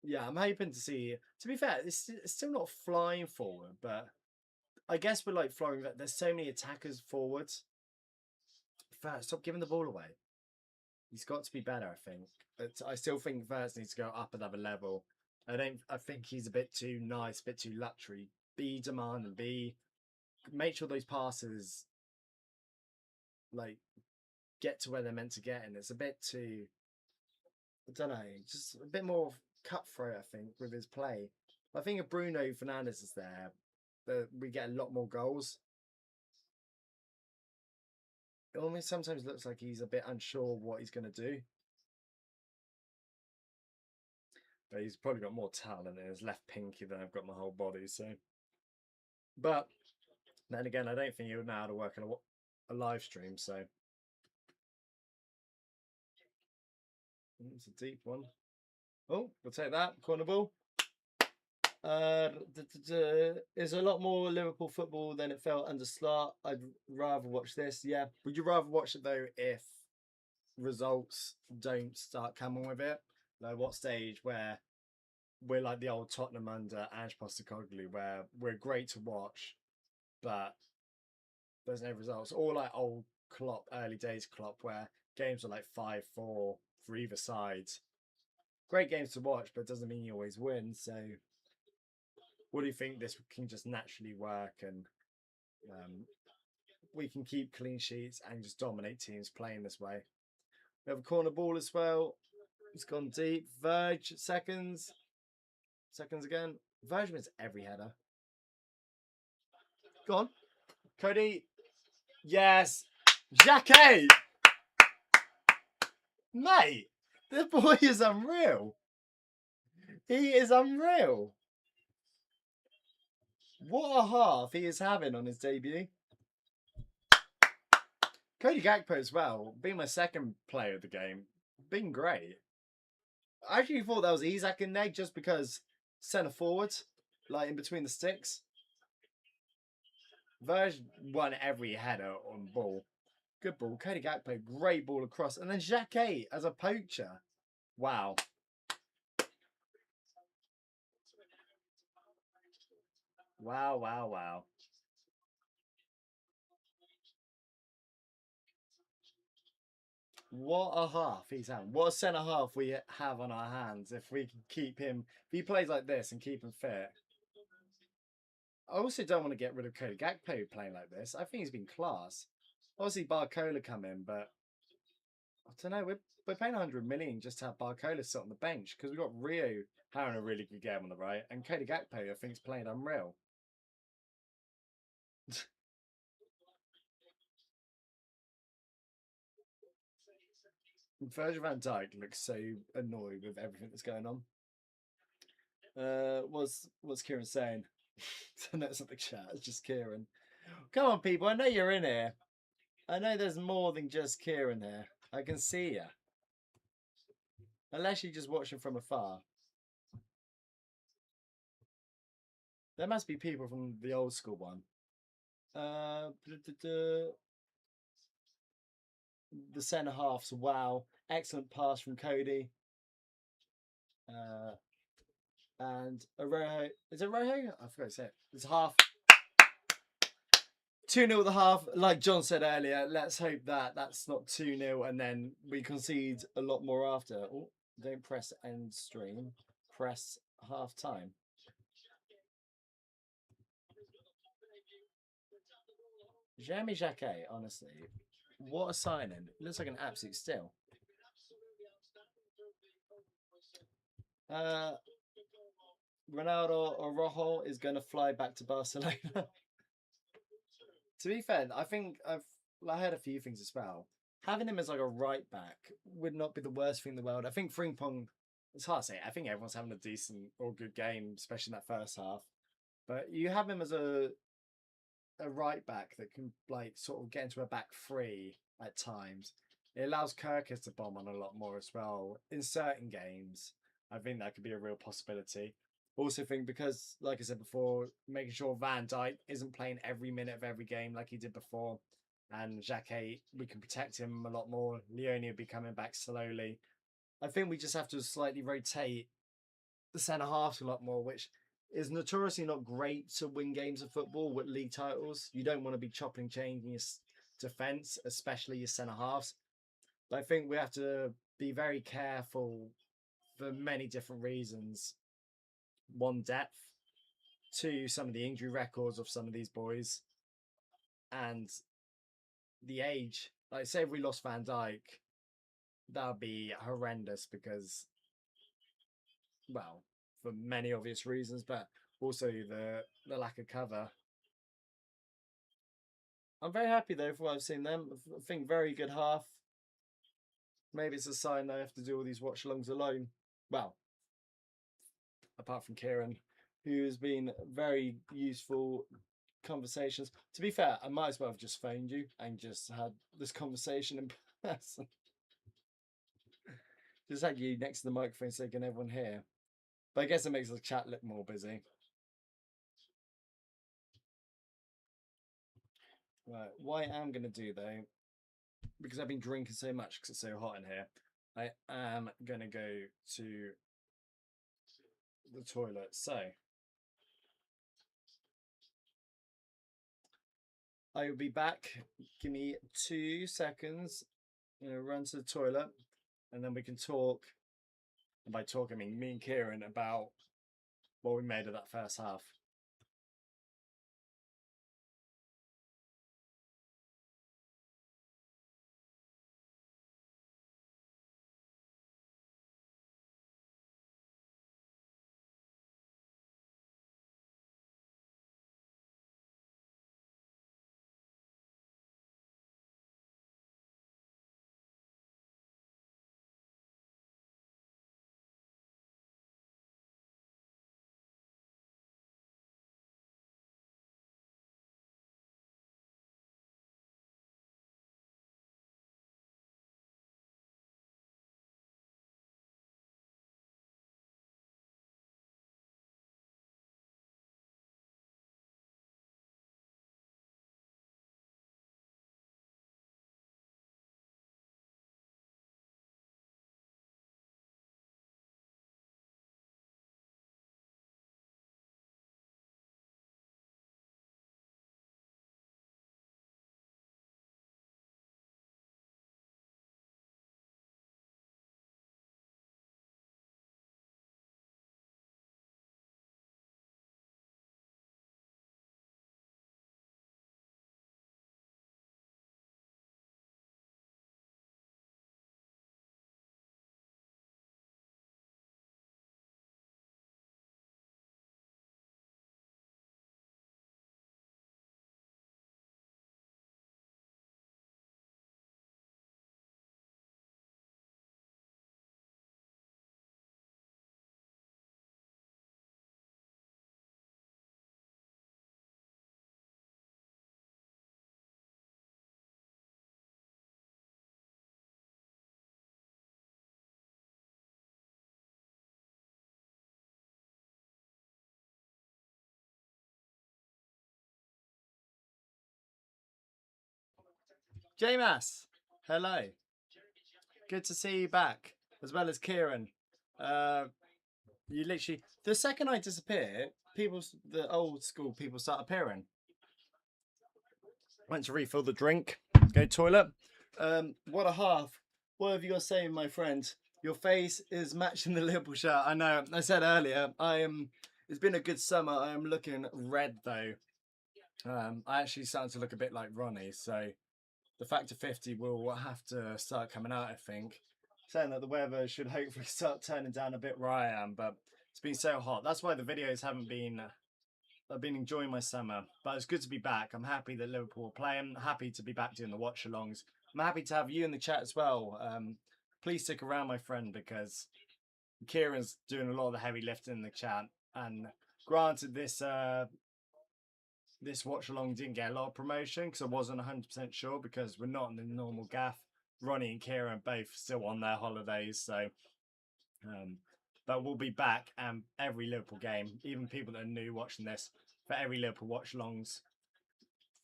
yeah, I'm hoping to see. To be fair, it's still not flying forward, but I guess we're like flying. There's so many attackers forwards. First, stop giving the ball away. He's got to be better. I think. I still think Verts needs to go up another level. I don't. I think he's a bit too nice, a bit too luxury. Be demand and be make sure those passes like get to where they're meant to get, and it's a bit too. I don't know, just a bit more cutthroat. I think with his play. I think if Bruno Fernandes is there, we get a lot more goals. It almost sometimes looks like he's a bit unsure what he's going to do. But he's probably got more talent in his left pinky than I've got my whole body. So, but then again, I don't think he would know how to work a live stream. So it's a deep one. Oh, we'll take that corner ball. There's a lot more Liverpool football than it felt under Slot. I'd rather watch this. Yeah, would you rather watch it though if results don't start coming with it? Like what stage where we're like the old Tottenham under Ange Postecoglou, where we're great to watch, but there's no results. Or like old Klopp, early days Klopp, where games were like 5-4 for either side. Great games to watch, but it doesn't mean you always win. So, what do you think this can just naturally work and we can keep clean sheets and just dominate teams playing this way? We have a corner ball as well. It's gone deep. Verge, seconds. Seconds again. Verge wins every header. Go on. Cody. Yes. Jacquet. Mate, the boy is unreal. He is unreal. What a half he is having on his debut. Cody Gakpo as well, being my second player of the game, been great. I actually thought that was Isak in there just because centre forward, like in between the sticks. Verge won every header on ball. Good ball. Cody Gakpo, great ball across. And then Jacquet as a poacher. Wow. Wow, wow, wow. What a half he's had. What a centre half we have on our hands if we can keep him. If he plays like this and keep him fit. I also don't want to get rid of Cody Gakpo playing like this. I think he's been class. Obviously, Barcola come in, but I don't know. We're paying 100 million just to have Barcola sit on the bench because we've got Rio having a really good game on the right, and Cody Gakpo I think is playing unreal. Virgil van Dijk looks so annoyed with everything that's going on. What's Kieran saying? I know it's not the chat. It's just Kieran. Come on, people. I know you're in here. I know there's more than just Kieran here. I can see you. Unless you're just watching from afar. There must be people from the old school one. The centre halves. Wow. Excellent pass from Cody. And Arojo. Is it Arojo? I forgot to say it. It's half. 2-0 at the half. Like John said earlier, let's hope that that's not 2-0 and then we concede a lot more after. Oh, don't press end stream. Press half time. Jeremy Jacquet, honestly, what a signing. Looks like an absolute steal. Ronaldo Araujo is going to fly back to Barcelona. To be fair, I think I heard a few things as well. Having him as like a right back would not be the worst thing in the world. I think Frimpong, it's hard to say. I think everyone's having a decent or good game, especially in that first half. But you have him as a right back that can like sort of get into a back three at times. It allows Kirkus to bomb on a lot more as well in certain games. I think that could be a real possibility. Also think because, like I said before, making sure Van Dijk isn't playing every minute of every game like he did before, and Jacquet, we can protect him a lot more. Leone will be coming back slowly. I think we just have to slightly rotate the centre halves a lot more, which is notoriously not great to win games of football with league titles. You don't want to be chopping and changing your defence, especially your centre halves. But I think we have to be very careful for many different reasons. One, depth. Two, some of the injury records of some of these boys. And the age. Like, say if we lost Van Dijk, that would be horrendous because, well, for many obvious reasons, but also the lack of cover. I'm very happy though for what I've seen them. I think very good half. Maybe it's a sign I have to do all these watch-alongs alone. Well, apart from Kieran, who has been very useful conversations. To be fair, I might as well have just phoned you and just had this conversation in person. Just had you next to the microphone so can everyone hear. But I guess it makes the chat look more busy. Right, what I am going to do though, because I've been drinking so much because it's so hot in here, I am going to go to the toilet. So I will be back. Give me 2 seconds. I'm going to run to the toilet and then we can talk. And by talk, I mean me and Kieran about what we made of that first half. J-Mass, hello. Good to see you back, as well as Kieran. You literally, the second I disappear, the old school people start appearing. Went to refill the drink, go toilet. What a half. What have you got to say, my friend? Your face is matching the Liverpool shirt. I know. I said earlier, it's been a good summer. I am looking red though. I actually starting to look a bit like Ronnie. So the factor 50 will have to start coming out, I think. Saying that the weather should hopefully start turning down a bit where I am, but it's been so hot. That's why the videos haven't been. I've been enjoying my summer, but it's good to be back. I'm happy that Liverpool are playing. Happy to be back doing the watch-alongs. I'm happy to have you in the chat as well. Please stick around, my friend, because Kieran's doing a lot of the heavy lifting in the chat. And granted, this watch-along didn't get a lot of promotion because I wasn't 100% sure because we're not in the normal gaff. Ronnie and Kieran both still on their holidays, so but we'll be back and every Liverpool game, even people that are new watching this, for every Liverpool watch-alongs,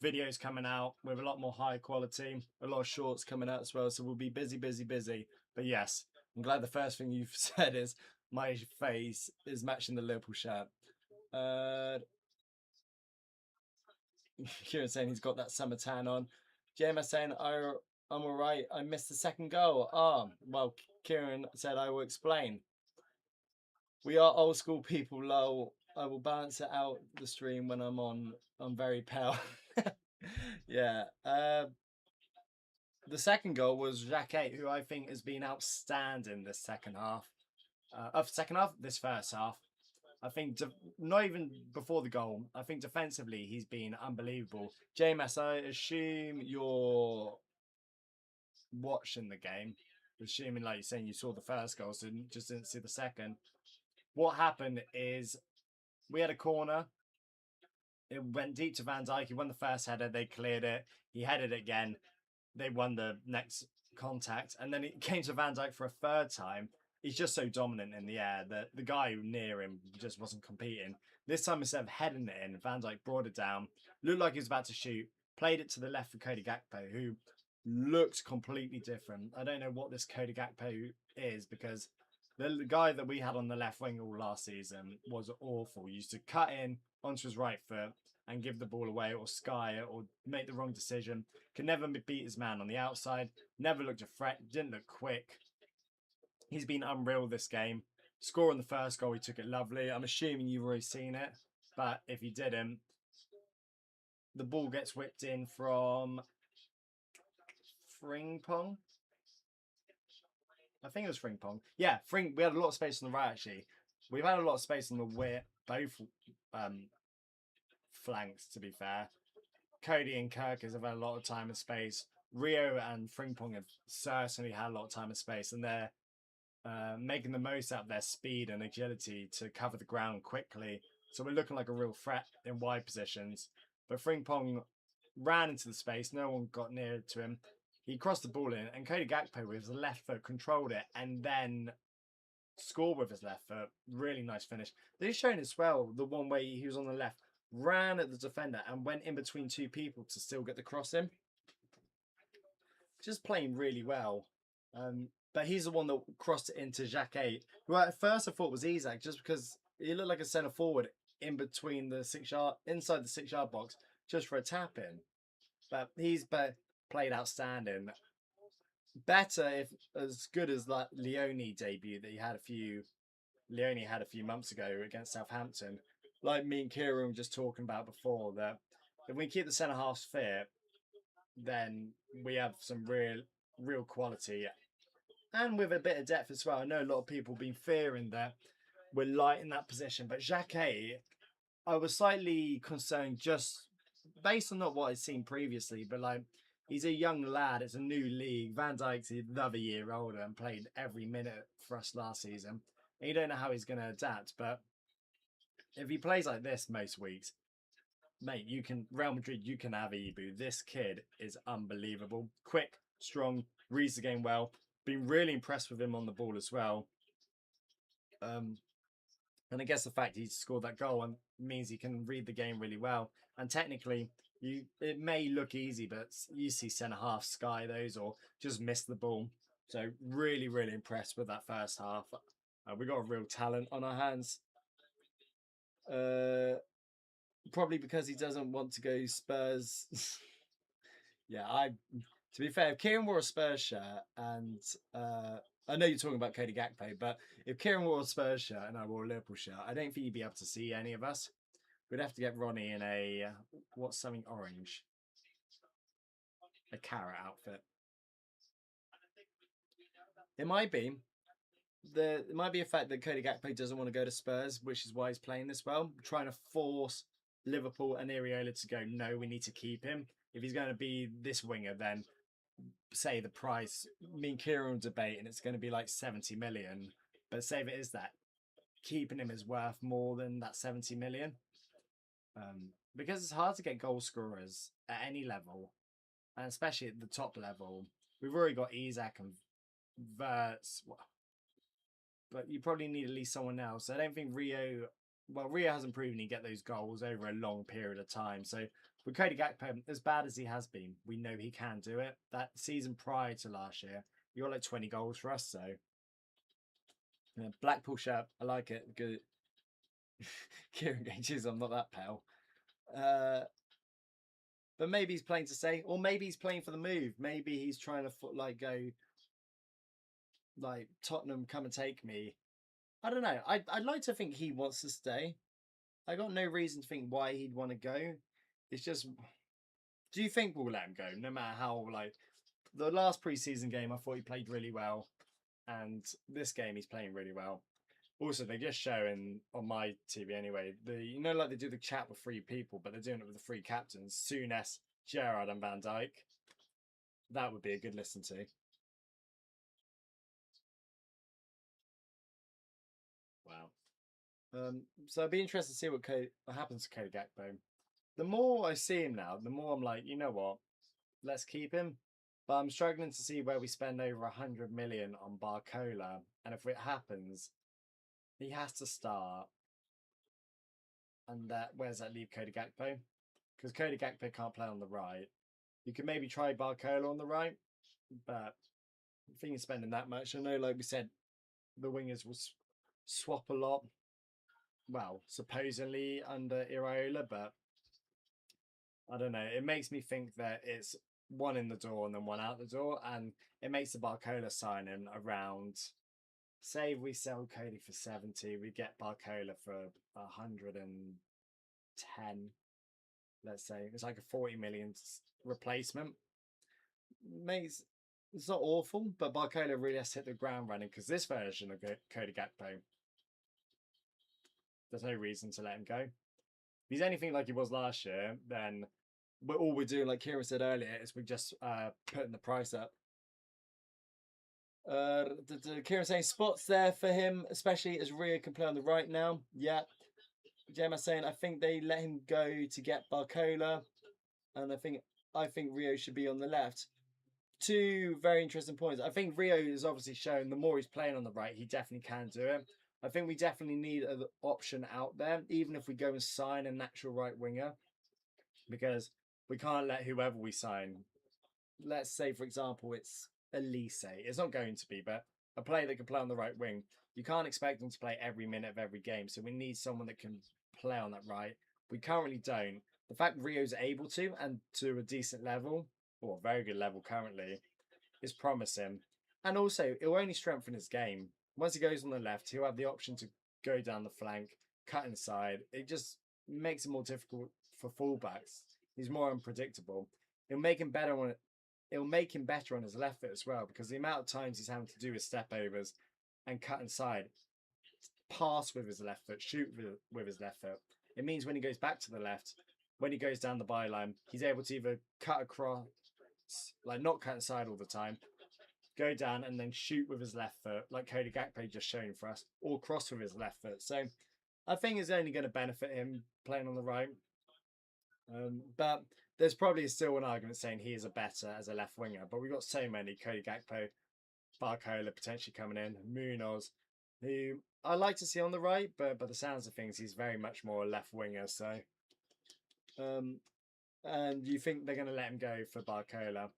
videos coming out with a lot more high quality, a lot of shorts coming out as well, so we'll be busy. But yes, I'm glad the first thing you've said is my face is matching the Liverpool shirt. Kieran saying he's got that summer tan on. JMS saying I'm alright, I missed the second goal. Well, Kieran said I will explain. We are old school people, lol. I will balance it out the stream when I'm very pale. Yeah. The second goal was Jacquet, who I think has been outstanding this second half. This first half. I think not even before the goal. I think defensively he's been unbelievable. JMS, I assume you're watching the game. Assuming, like you're saying, you saw the first goal, so just didn't see the second. What happened is we had a corner. It went deep to Van Dijk. He won the first header. They cleared it. He headed it again. They won the next contact. And then it came to Van Dijk for a third time. He's just so dominant in the air that the guy near him just wasn't competing. This time, instead of heading it in, Van Dijk brought it down. Looked like he was about to shoot. Played it to the left for Cody Gakpo, who looked completely different. I don't know what this Cody Gakpo is because the guy that we had on the left wing all last season was awful. He used to cut in onto his right foot and give the ball away or sky it or make the wrong decision. Could never beat his man on the outside. Never looked a threat. Didn't look quick. He's been unreal this game. Scoring the first goal, he took it lovely. I'm assuming you've already seen it. But if you didn't, the ball gets whipped in from Frimpong. I think it was Frimpong. Yeah, we had a lot of space on the right, actually. We've had a lot of space on the both flanks, to be fair. Cody and Kirk have had a lot of time and space. Rio and Frimpong have certainly had a lot of time and space, and they're making the most out of their speed and agility to cover the ground quickly. So we're looking like a real threat in wide positions. But Frimpong ran into the space. No one got near to him. He crossed the ball in, and Cody Gakpo with his left foot controlled it and then scored with his left foot. Really nice finish. They've shown as well the one way he was on the left, ran at the defender and went in between two people to still get the cross in. Just playing really well. But he's the one that crossed it into Jacquet, who at first I thought was Isak, just because he looked like a centre forward in between the inside the 6-yard box, just for a tap in. But he's played outstanding. Better, if as good as that Leone debut that he had Leone had a few months ago against Southampton. Like me and Kieran were just talking about before, that if we keep the centre halves fit, then we have some real quality. And with a bit of depth as well. I know a lot of people have been fearing that we're light in that position. But Jacquet, I was slightly concerned just based on not what I'd seen previously, but like he's a young lad. It's a new league. Van Dijk's another year older and played every minute for us last season. And you don't know how he's going to adapt. But if he plays like this most weeks, mate, Real Madrid, you can have Ibu. This kid is unbelievable. Quick, strong, reads the game well. Been really impressed with him on the ball as well. And I guess the fact he scored that goal and means he can read the game really well. And technically, it may look easy, but you see centre half sky those or just miss the ball. So really, really impressed with that first half. We got a real talent on our hands. Probably because he doesn't want to go Spurs. Yeah, to be fair, if Kieran wore a Spurs shirt and I know you're talking about Cody Gakpo, but if Kieran wore a Spurs shirt and I wore a Liverpool shirt, I don't think you'd be able to see any of us. We'd have to get Ronnie in a what's something orange, a carrot outfit. It might be it might be a fact that Cody Gakpo doesn't want to go to Spurs, which is why he's playing this well, trying to force Liverpool and Areola to go. No, we need to keep him. If he's going to be this winger, then say the price. Me and Kieran will debate, and it's going to be like 70 million. But say if it is that, keeping him is worth more than that 70 million. Because it's hard to get goal scorers at any level, and especially at the top level. We've already got Isak and Verts, but you probably need at least someone else. I don't think Rio hasn't proven he get those goals over a long period of time. So with Cody Gakpo, as bad as he has been, we know he can do it. That season prior to last year, he got like 20 goals for us. So yeah, Blackpool shirt, I like it. Good. Kieran Gages, I'm not that pale. But maybe he's playing to say, or maybe he's playing for the move. Maybe he's trying to go like Tottenham, come and take me. I don't know. I'd like to think he wants to stay. I got no reason to think why he'd want to go. It's just, do you think we'll let him go? No matter how, like, the last preseason game, I thought he played really well. And this game, he's playing really well. Also, they're just showing on my TV anyway, like they do the chat with three people, but they're doing it with the three captains, Souness, Gerrard and Van Dijk. That would be a good listen to. Wow. So I'd be interested to see what happens to Cody Gakpo. The more I see him now, the more I'm like, you know what? Let's keep him. But I'm struggling to see where we spend over 100 million on Barcola. And if it happens, he has to start. And where's that leave Cody Gakpo? Because Cody Gakpo can't play on the right. You could maybe try Barcola on the right, but I think you're spending that much. I know, like we said, the wingers will swap a lot. Well, supposedly under Iraola, but I don't know. It makes me think that it's one in the door and then one out the door, and it makes the Barcola signing around. Say we sell Cody for 70, we get Barcola for 110. Let's say it's like a 40 million replacement. It's not awful, but Barcola really has to hit the ground running because this version of Cody Gakpo, there's no reason to let him go. If he's anything like he was last year, then all we're doing, like Kieran said earlier, is we're just putting the price up. Kieran saying spots there for him, especially as Rio can play on the right now. Yeah. Gemma saying I think they let him go to get Barcola, and I think Rio should be on the left. Two very interesting points. I think Rio has obviously shown the more he's playing on the right, he definitely can do it. I think we definitely need an option out there, even if we go and sign a natural right winger, because we can't let whoever we sign. Let's say, for example, it's Elise. It's not going to be, but a player that can play on the right wing. You can't expect them to play every minute of every game, so we need someone that can play on that right. We currently don't. The fact Rio's able to, and to a decent level, or a very good level currently, is promising. And also, it will only strengthen his game. Once he goes on the left, he'll have the option to go down the flank, cut inside. It just makes it more difficult for fullbacks. He's more unpredictable. It'll make him better on his left foot as well, because the amount of times he's having to do his step overs and cut inside, pass with his left foot, shoot with his left foot. It means when he goes back to the left, when he goes down the byline, he's able to either cut across, like not cut inside all the time, go down and then shoot with his left foot, like Cody Gakpo just shown for us, or cross with his left foot. So I think it's only going to benefit him playing on the right. But there's probably still an argument saying he is a better as a left winger. But we've got so many: Cody Gakpo, Barcola potentially coming in, Munoz. who I like to see on the right, but by the sounds of things, he's very much more a left winger. So, and you think they're going to let him go for Barcola?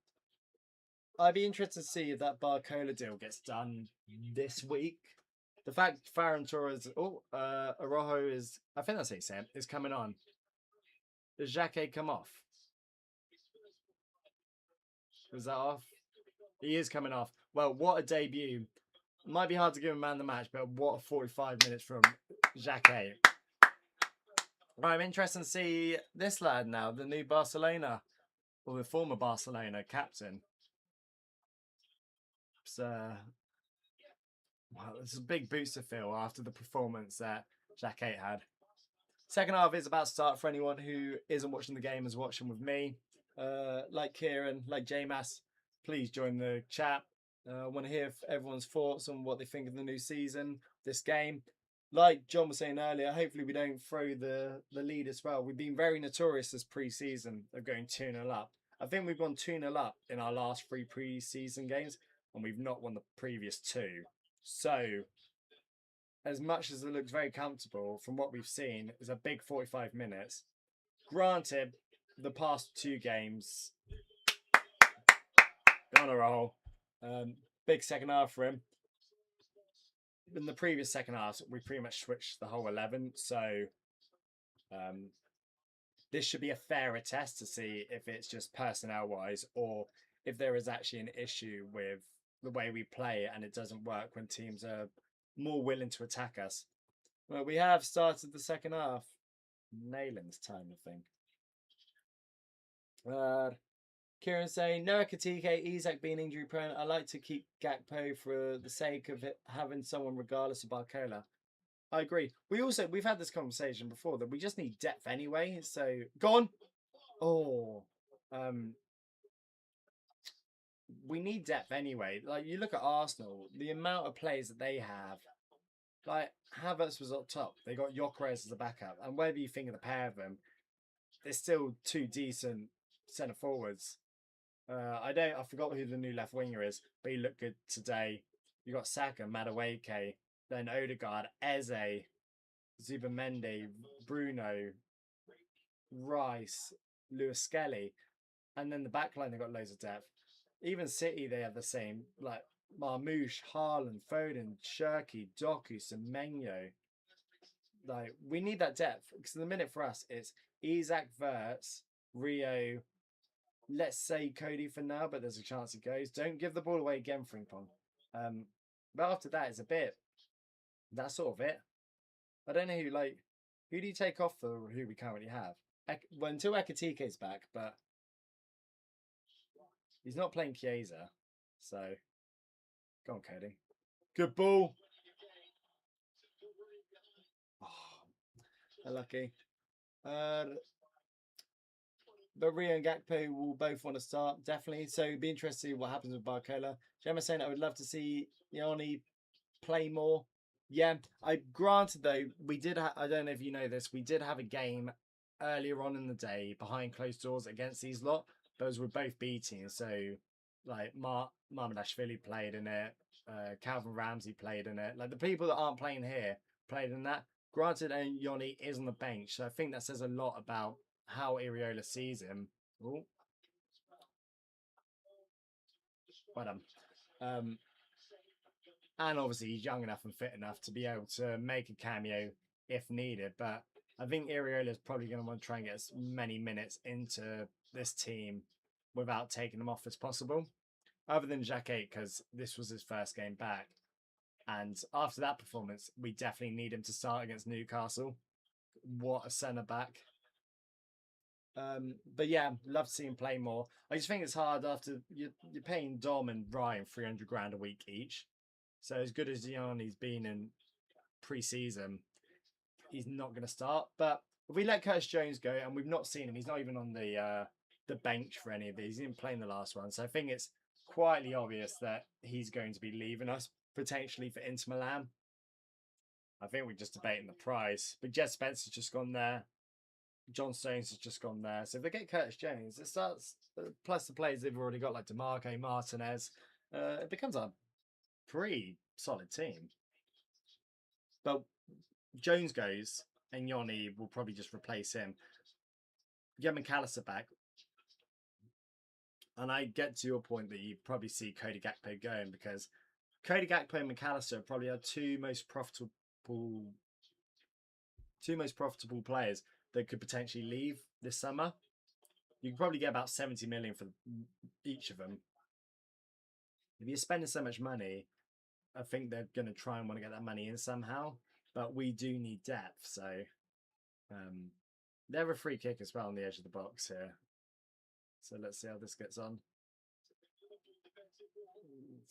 I'd be interested to see if that Barcola deal gets done this week. The fact Ferran Torres, Arojo is, I think that's it, is coming on. Does Xhaka come off? Was that off? He is coming off. Well, what a debut. Might be hard to give him man of the match, but what a 45 minutes from Xhaka. Right, I'm interested to see this lad now, the new Barcelona, or the former Barcelona captain. So, well, it's a big boost to feel after the performance that Xhaka had. Second half is about to start for anyone who isn't watching the game, is watching with me. Like Kieran, like JMass, please join the chat. I want to hear everyone's thoughts on what they think of the new season, this game. Like John was saying earlier, hopefully we don't throw the lead as well. We've been very notorious this pre-season of going 2-0 up. I think we've gone 2-0 up in our last 3 pre-season games, and we've not won the previous 2. So, as much as it looks very comfortable from what we've seen, it's a big 45 minutes. Granted, the past 2 games, on a roll. Big second half for him. In the previous second half, we pretty much switched the whole 11. So this should be a fairer test to see if it's just personnel-wise or if there is actually an issue with the way we play and it doesn't work when teams are more willing to attack us. Well, we have started the second half. Nailing this time, I think. Kieran saying, no Ekitike, Isak being injury prone. I like to keep Gakpo for the sake of it having someone regardless of Barcola. I agree. We've had this conversation before that we just need depth anyway. So gone. Oh, we need depth anyway. Like you look at Arsenal, the amount of players that they have. Like Havertz was up top. They got Gyökeres as a backup, and whatever you think of the pair of them, they're still 2 decent centre forwards. I forgot who the new left winger is, but he looked good today. You got Saka, Madueke, then Odegaard, Eze, Zubamendi, Bruno, Rice, Lewis Skelly, and then the backline they got loads of depth. Even City they have the same, like Marmoush, Haaland, Foden, Shirky, Doku, Semenyo. Like we need that depth because in the minute for us it's Isak, Verts, Rio. Let's say Cody for now, but there's a chance he goes. Don't give the ball away again, Frimpong. But after that, it's a bit. That's sort of it. I don't know who do you take off for who we currently have? Well, until Ekitike's back, but he's not playing Chiesa, so go on, Cody. Good ball. Oh, lucky. But Rio and Gakpo will both want to start, definitely. So it'd be interesting to see what happens with Barcola. Gemma saying I would love to see Yanni play more. Yeah, I granted though, we did I don't know if you know this, we did have a game earlier on in the day behind closed doors against these lot. Those were both B teams. So like Marmadashvili played in it, Calvin Ramsey played in it. Like the people that aren't playing here played in that. Granted, and Yanni is on the bench, so I think that says a lot about how Iriola sees him. Ooh. But and obviously he's young enough and fit enough to be able to make a cameo if needed. But I think Iriola is probably going to want to try and get as many minutes into this team without taking them off as possible. Other than Xhaka, because this was his first game back. And after that performance, we definitely need him to start against Newcastle. What a centre back. But yeah, love to see him play more. I just think it's hard after you're paying Dom and Ryan 300 grand a week each. So as good as Gianni's been in pre-season, he's not going to start. But if we let Curtis Jones go, and we've not seen him, he's not even on the bench for any of these. He didn't play in the last one, so I think it's quietly obvious that he's going to be leaving us potentially for Inter Milan. I think we're just debating the price. But Jed Spencer's just gone there. John Stones has just gone there. So if they get Curtis Jones, it starts, plus the players they've already got like DeMarco, Martinez, it becomes a pretty solid team. But Jones goes, and Yoni will probably just replace him. Get McAllister back. And I get to your point that you probably see Cody Gakpo going, because Cody Gakpo and McAllister probably are two most profitable players that could potentially leave this summer. You could probably get about 70 million for each of them. If you're spending so much money, I think they're going to try and want to get that money in somehow. But we do need depth, so they're a free kick as well on the edge of the box here. So let's see how this gets on.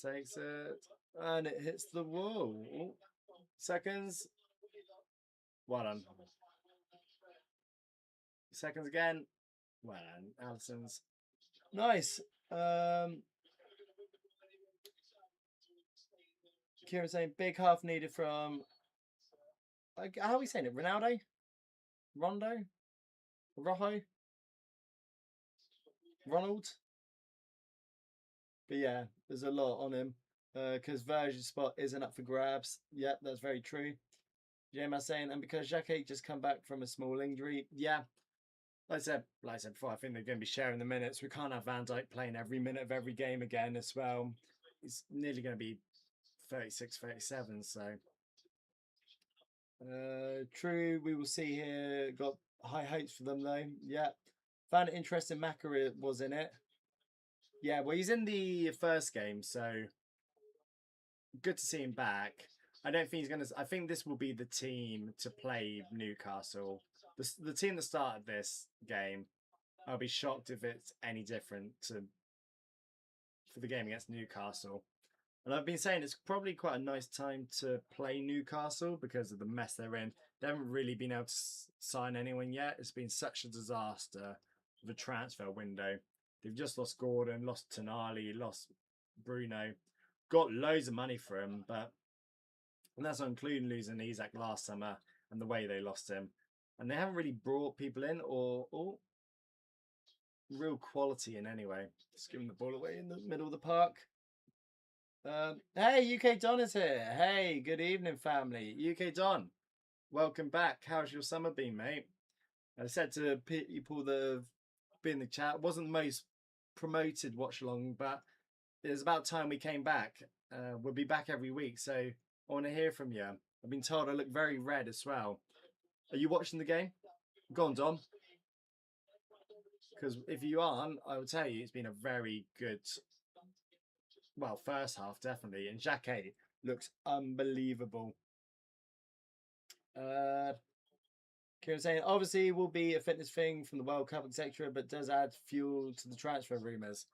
Takes it, and it hits the wall. Ooh. Seconds. Well done. Seconds again. Well done. Allison's. Nice. Kieran saying big half needed from. How are we saying it? Ronaldo? Rondo? Rojo? Ronald? But yeah, there's a lot on him. Because Virgil's spot isn't up for grabs. Yep, that's very true. JMS saying, and because Jacquet just come back from a small injury, yeah. Like I said before, I think they're going to be sharing the minutes. We can't have Van Dijk playing every minute of every game again as well. It's nearly going to be 36, 37, so. True, we will see here. Got high hopes for them though. Yeah. Found it interesting Macari was in it. Yeah, well, he's in the first game, so good to see him back. I don't think he's going to... I think this will be the team to play Newcastle. The team that started this game, I'll be shocked if it's any different for the game against Newcastle. And I've been saying it's probably quite a nice time to play Newcastle because of the mess they're in. They haven't really been able to sign anyone yet. It's been such a disaster, the transfer window. They've just lost Gordon, lost Tonali, lost Bruno. Got loads of money for him, but... And that's not including losing Isak last summer and the way they lost him. And they haven't really brought people in or real quality in anyway. Just giving the ball away in the middle of the park. Hey, UK Don is here. Hey, good evening, family. UK Don, welcome back. How's your summer been, mate? I said to people that have been in the chat, it wasn't the most promoted watch along, but it was about time we came back. We'll be back every week, so I want to hear from you. I've been told I look very red as well. Are you watching the game? Go on, Dom. Because if you aren't, I will tell you it's been a very good, well, first half, definitely. And Jacquet looks unbelievable. Kieran saying, obviously, will be a fitness thing from the World Cup, etc., but does add fuel to the transfer rumours.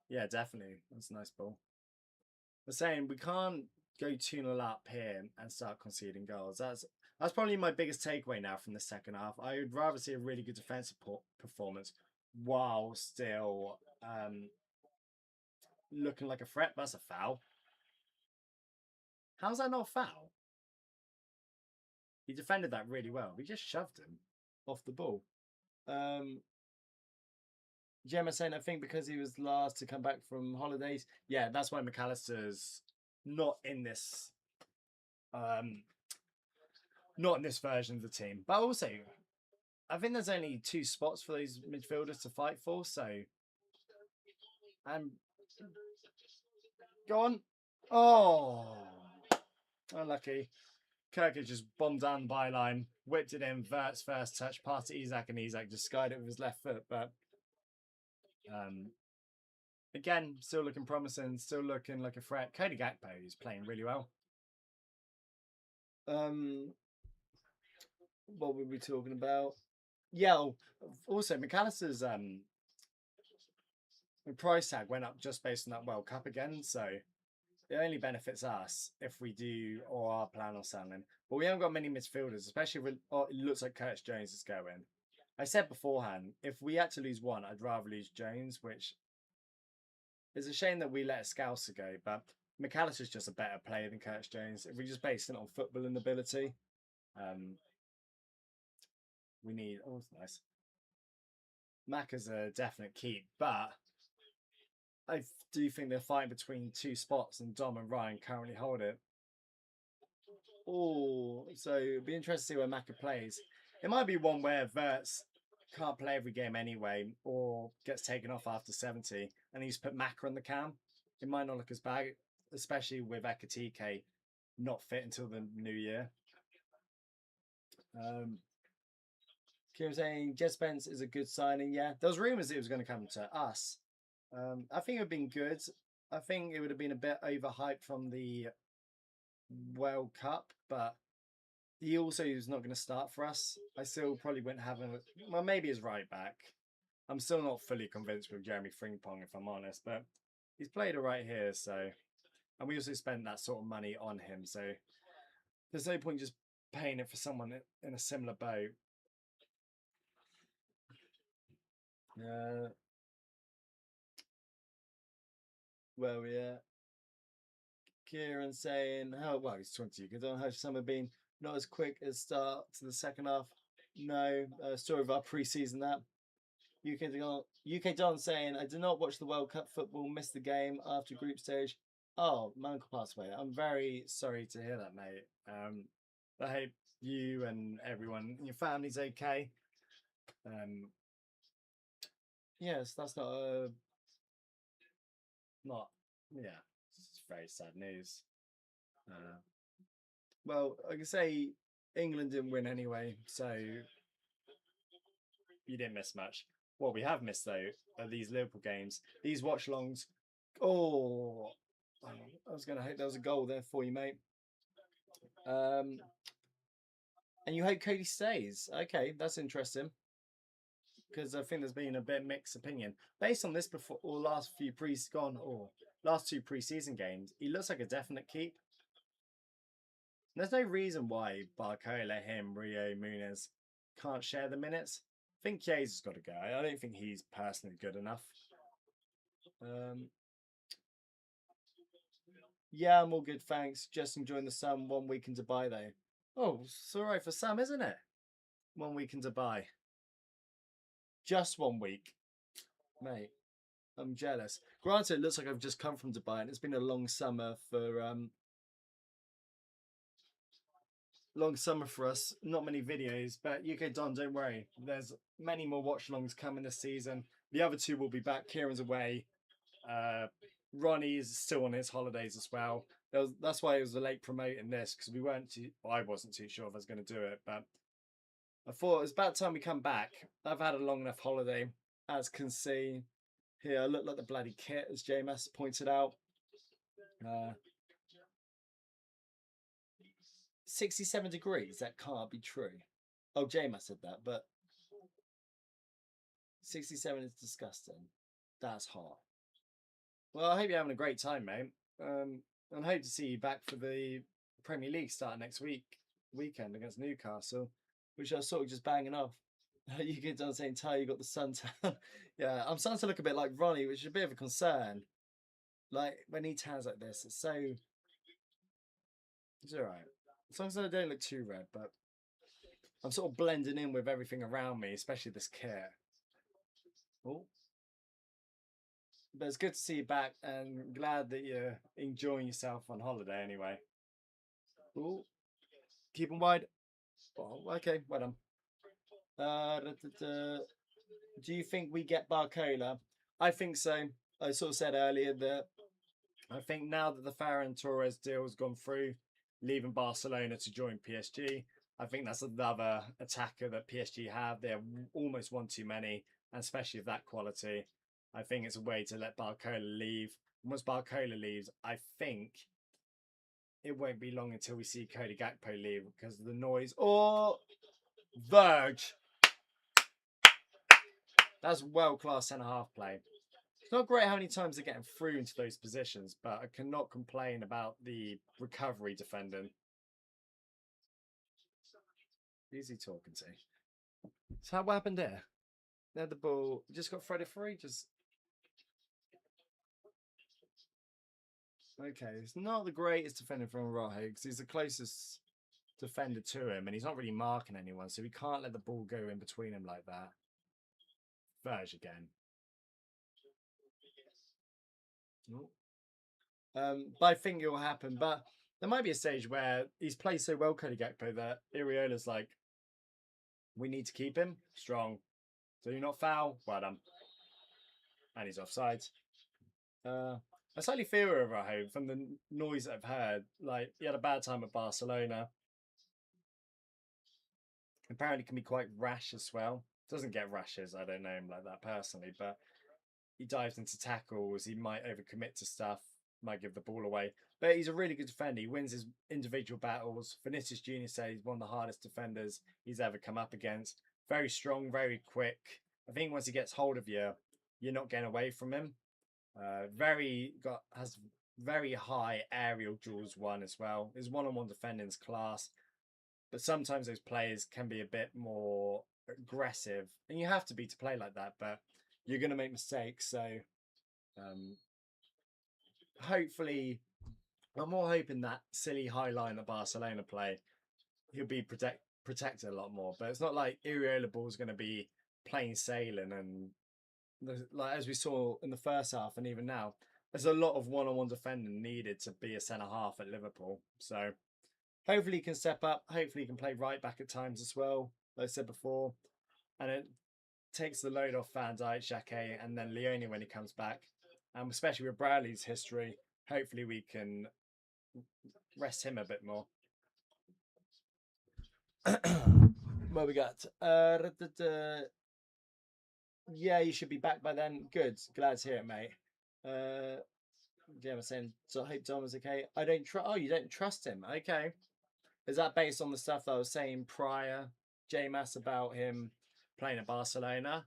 Yeah, definitely. That's a nice ball. They're saying we can't go 2-0 up here and start conceding goals. That's probably my biggest takeaway now from the second half. I would rather see a really good defensive performance while still looking like a threat. That's a foul. How's that not a foul? He defended that really well. We just shoved him off the ball. Gemma saying, I think because he was last to come back from holidays. Yeah, that's why McAllister's not in this version of the team. But also, I think there's only 2 spots for those midfielders to fight for, so go on. Oh, unlucky. Kirk just bombed down the byline, whipped it in, Vert's first touch, passed to Isak, and Isak just skied it with his left foot. But again, still looking promising, still looking like a threat. Cody Gakpo is playing really well. What were we talking about? Yeah, also McAllister's price tag went up just based on that World Cup again, so it only benefits us if we do or our plan on selling. But we haven't got many midfielders, especially if it looks like Curtis Jones is going. I said beforehand, if we had to lose one, I'd rather lose Jones, which is a shame that we let Scouser go, but McAllister's just a better player than Curtis Jones. If we just based it on football and ability, we need... Oh, that's nice. Mac is a definite keep, but I do think they're fighting between 2 spots, and Dom and Ryan currently hold it. Oh, so it'd be interesting to see where Maka plays. It might be one where Verts can't play every game anyway, or gets taken off after 70, and he's put Maka on the cam. It might not look as bad, especially with Ekatike not fit until the new year. Kieran saying Jed Spence is a good signing. Yeah, there was rumours it was going to come to us. I think it would have been good. I think it would have been a bit overhyped from the World Cup, but he also is not going to start for us. I still probably wouldn't have him. Well, maybe his right back. I'm still not fully convinced with Jeremy Frimpong, if I'm honest, but he's played all right here. So, and we also spent that sort of money on him. So there's no point just paying it for someone in a similar boat. Well, yeah. Kieran saying, how well, he's 20. Good on, how's summer been? Not as quick as start to the second half. No, story of our pre-season that. UK Don saying, I did not watch the World Cup football, missed the game after group stage. Oh, my uncle passed away. I'm very sorry to hear that, mate. I hope you and everyone, your family's okay. Yes, that's not, yeah, it's very sad news. Well, I can say England didn't win anyway, so you didn't miss much. What we have missed though are these Liverpool games, these watch-alongs. Oh, I was going to hope there was a goal there for you, mate. And you hope Cody stays. Okay, that's interesting. Because I think there's been a bit mixed opinion based on this before or last two preseason games. He looks like a definite keep. There's no reason why Barcola, him, Rio, Muniz can't share the minutes. I think Chiesa has got to go. I don't think he's personally good enough. Yeah, I'm all good, thanks. Just enjoying the sun. 1 week in Dubai, though. Oh, it's all right for Sam, isn't it? 1 week in Dubai. Just 1 week. Mate, I'm jealous. Granted, it looks like I've just come from Dubai and it's been a long summer for us. Not many videos, but UK Don, don't worry. There's many more watch-alongs coming this season. The other two will be back. Kieran's away. Ronnie is still on his holidays as well. That's why it was a late promoting this because I wasn't too sure if I was going to do it, but I thought it's about time we come back. I've had a long enough holiday, as can see here. I look like the bloody kit, as JMS pointed out. 67 degrees. That can't be true. Oh, JMS said that, but 67 is disgusting. That's hot. Well, I hope you're having a great time, mate. And I hope to see you back for the Premier League starting next weekend against Newcastle, which I was sort of just banging off. You get done saying, Ty, you got the suntan. Yeah, I'm starting to look a bit like Ronnie, which is a bit of a concern. Like, when he tans like this, it's all right. As long as I don't look too red, but I'm sort of blending in with everything around me, especially this kit. Oh. But it's good to see you back and glad that you're enjoying yourself on holiday anyway. Oh, keep them wide. Oh, okay, well done. Do you think we get Barcola? I think so. I sort of said earlier that I think now that the Ferran Torres deal has gone through, leaving Barcelona to join PSG, I think that's another attacker that PSG have. They're almost one too many, and especially of that quality. I think it's a way to let Barcola leave. Once Barcola leaves, I think it won't be long until we see Cody Gakpo leave because of the noise. Or Verge. That's world-class centre-half play. It's not great how many times they're getting through into those positions, but I cannot complain about the recovery defending. Who's he talking to? So what happened there? They had the ball, just got threaded free, just... Okay, it's not the greatest defender from Rojo because he's the closest defender to him and he's not really marking anyone, so we can't let the ball go in between him like that. Verge again. But I think it will happen. But there might be a stage where he's played so well, Cody Gakpo, that Iriola's like, we need to keep him strong. Do not foul. Well done. And he's offside. I slightly fear over at home from the noise I've heard. Like, he had a bad time at Barcelona. Apparently can be quite rash as well. Doesn't get rashes, I don't know him like that personally, but he dives into tackles, he might overcommit to stuff, might give the ball away. But he's a really good defender. He wins his individual battles. Vinicius Jr. said he's one of the hardest defenders he's ever come up against. Very strong, very quick. I think once he gets hold of you, you're not getting away from him. Has very high aerial duels won as well. His one-on-one defending's class, but sometimes those players can be a bit more aggressive, and you have to be to play like that. But you're going to make mistakes, so hopefully, I'm more hoping that silly high line that Barcelona play, he'll be protected a lot more. But it's not like Iriola ball's going to be plain sailing, and like as we saw in the first half, and even now, there's a lot of one-on-one defending needed to be a centre half at Liverpool. So hopefully he can step up. Hopefully he can play right back at times as well, like I said before. And it takes the load off Van Dijk, Xhaka, and then Leone when he comes back. Especially with Bradley's history, hopefully we can rest him a bit more. What we got? Yeah, you should be back by then. Good. Glad to hear it, mate. Yeah, I'm saying, so I hope Dom is okay. I don't trust. Oh, you don't trust him? Okay. Is that based on the stuff that I was saying prior, J-Mass, about him playing at Barcelona?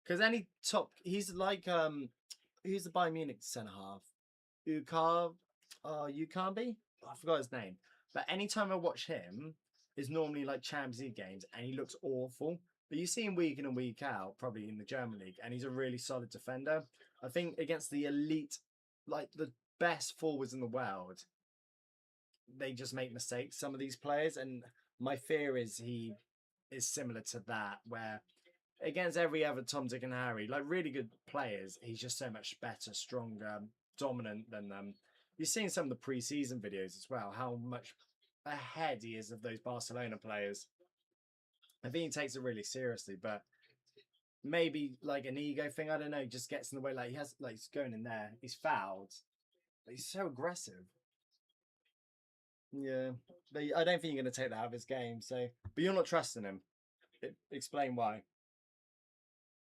Because he's like who's the Bayern Munich centre half? Ukambi? I forgot his name. But anytime I watch him, it's normally like Champions League games, and he looks awful. But you see him week in and week out, probably in the German league, and he's a really solid defender. I think against the elite, like the best forwards in the world, they just make mistakes, some of these players. And my fear is he is similar to that, where against every other Tom, Dick, and Harry, like really good players, he's just so much better, stronger, dominant than them. You're seeing some of the pre-season videos as well, how much ahead he is of those Barcelona players. I think he takes it really seriously, but maybe like an ego thing, I don't know, just gets in the way. Like he's going in there, he's fouled, but he's so aggressive. Yeah, but I don't think you're going to take that out of his game. So, but you're not trusting him. Explain why.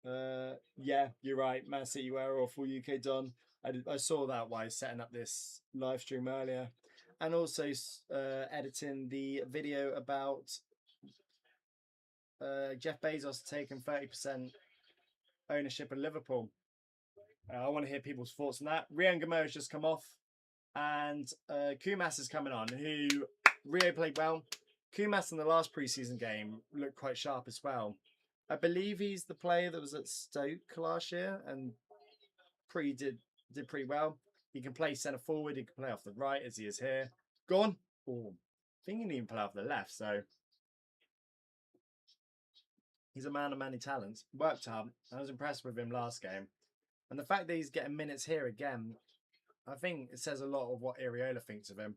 Yeah, you're right. Man City were awful. UK done. I saw that while setting up this live stream earlier, and also editing the video about Jeff Bezos taking 30% ownership of Liverpool. I want to hear people's thoughts on that. Rian Gamo has just come off, and Kumas is coming on, who Rio played well. Kumas in the last preseason game looked quite sharp as well. I believe he's the player that was at Stoke last year and did pretty well. He can play centre forward, he can play off the right as he is here. Go on. Oh, I think he can even play off the left, so he's a man of many talents. Worked hard. I was impressed with him last game. And the fact that he's getting minutes here again, I think it says a lot of what Iriola thinks of him.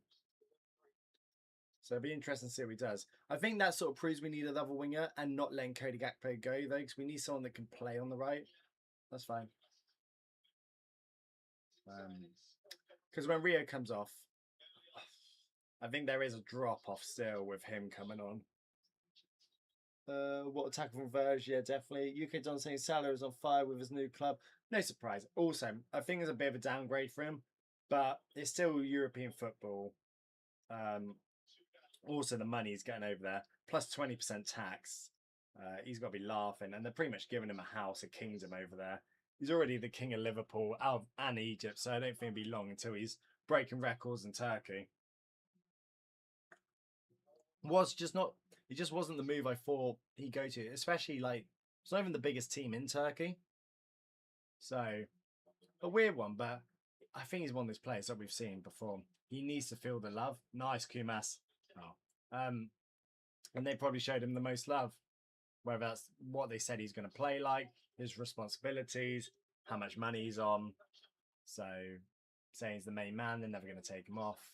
So it'll be interesting to see what he does. I think that sort of proves we need another winger and not letting Cody Gakpo go, though, because we need someone that can play on the right. That's fine. Because when Rio comes off, I think there is a drop-off still with him coming on. What attack from Verge? Yeah, definitely. UK Don saying Salah is on fire with his new club. No surprise. Also, I think it's a bit of a downgrade for him, but it's still European football. Also, the money he's getting over there, plus 20% tax. He's got to be laughing, and they're pretty much giving him a house, a kingdom over there. He's already the king of Liverpool and Egypt, so I don't think it'll be long until he's breaking records in Turkey. It just wasn't the move I thought he'd go to, especially like it's not even the biggest team in Turkey. So a weird one, but I think he's one of those players that we've seen before. He needs to feel the love. Nice, Kumas. Oh. And they probably showed him the most love. Whether that's what they said he's going to play like, his responsibilities, how much money he's on. So saying he's the main man, they're never going to take him off.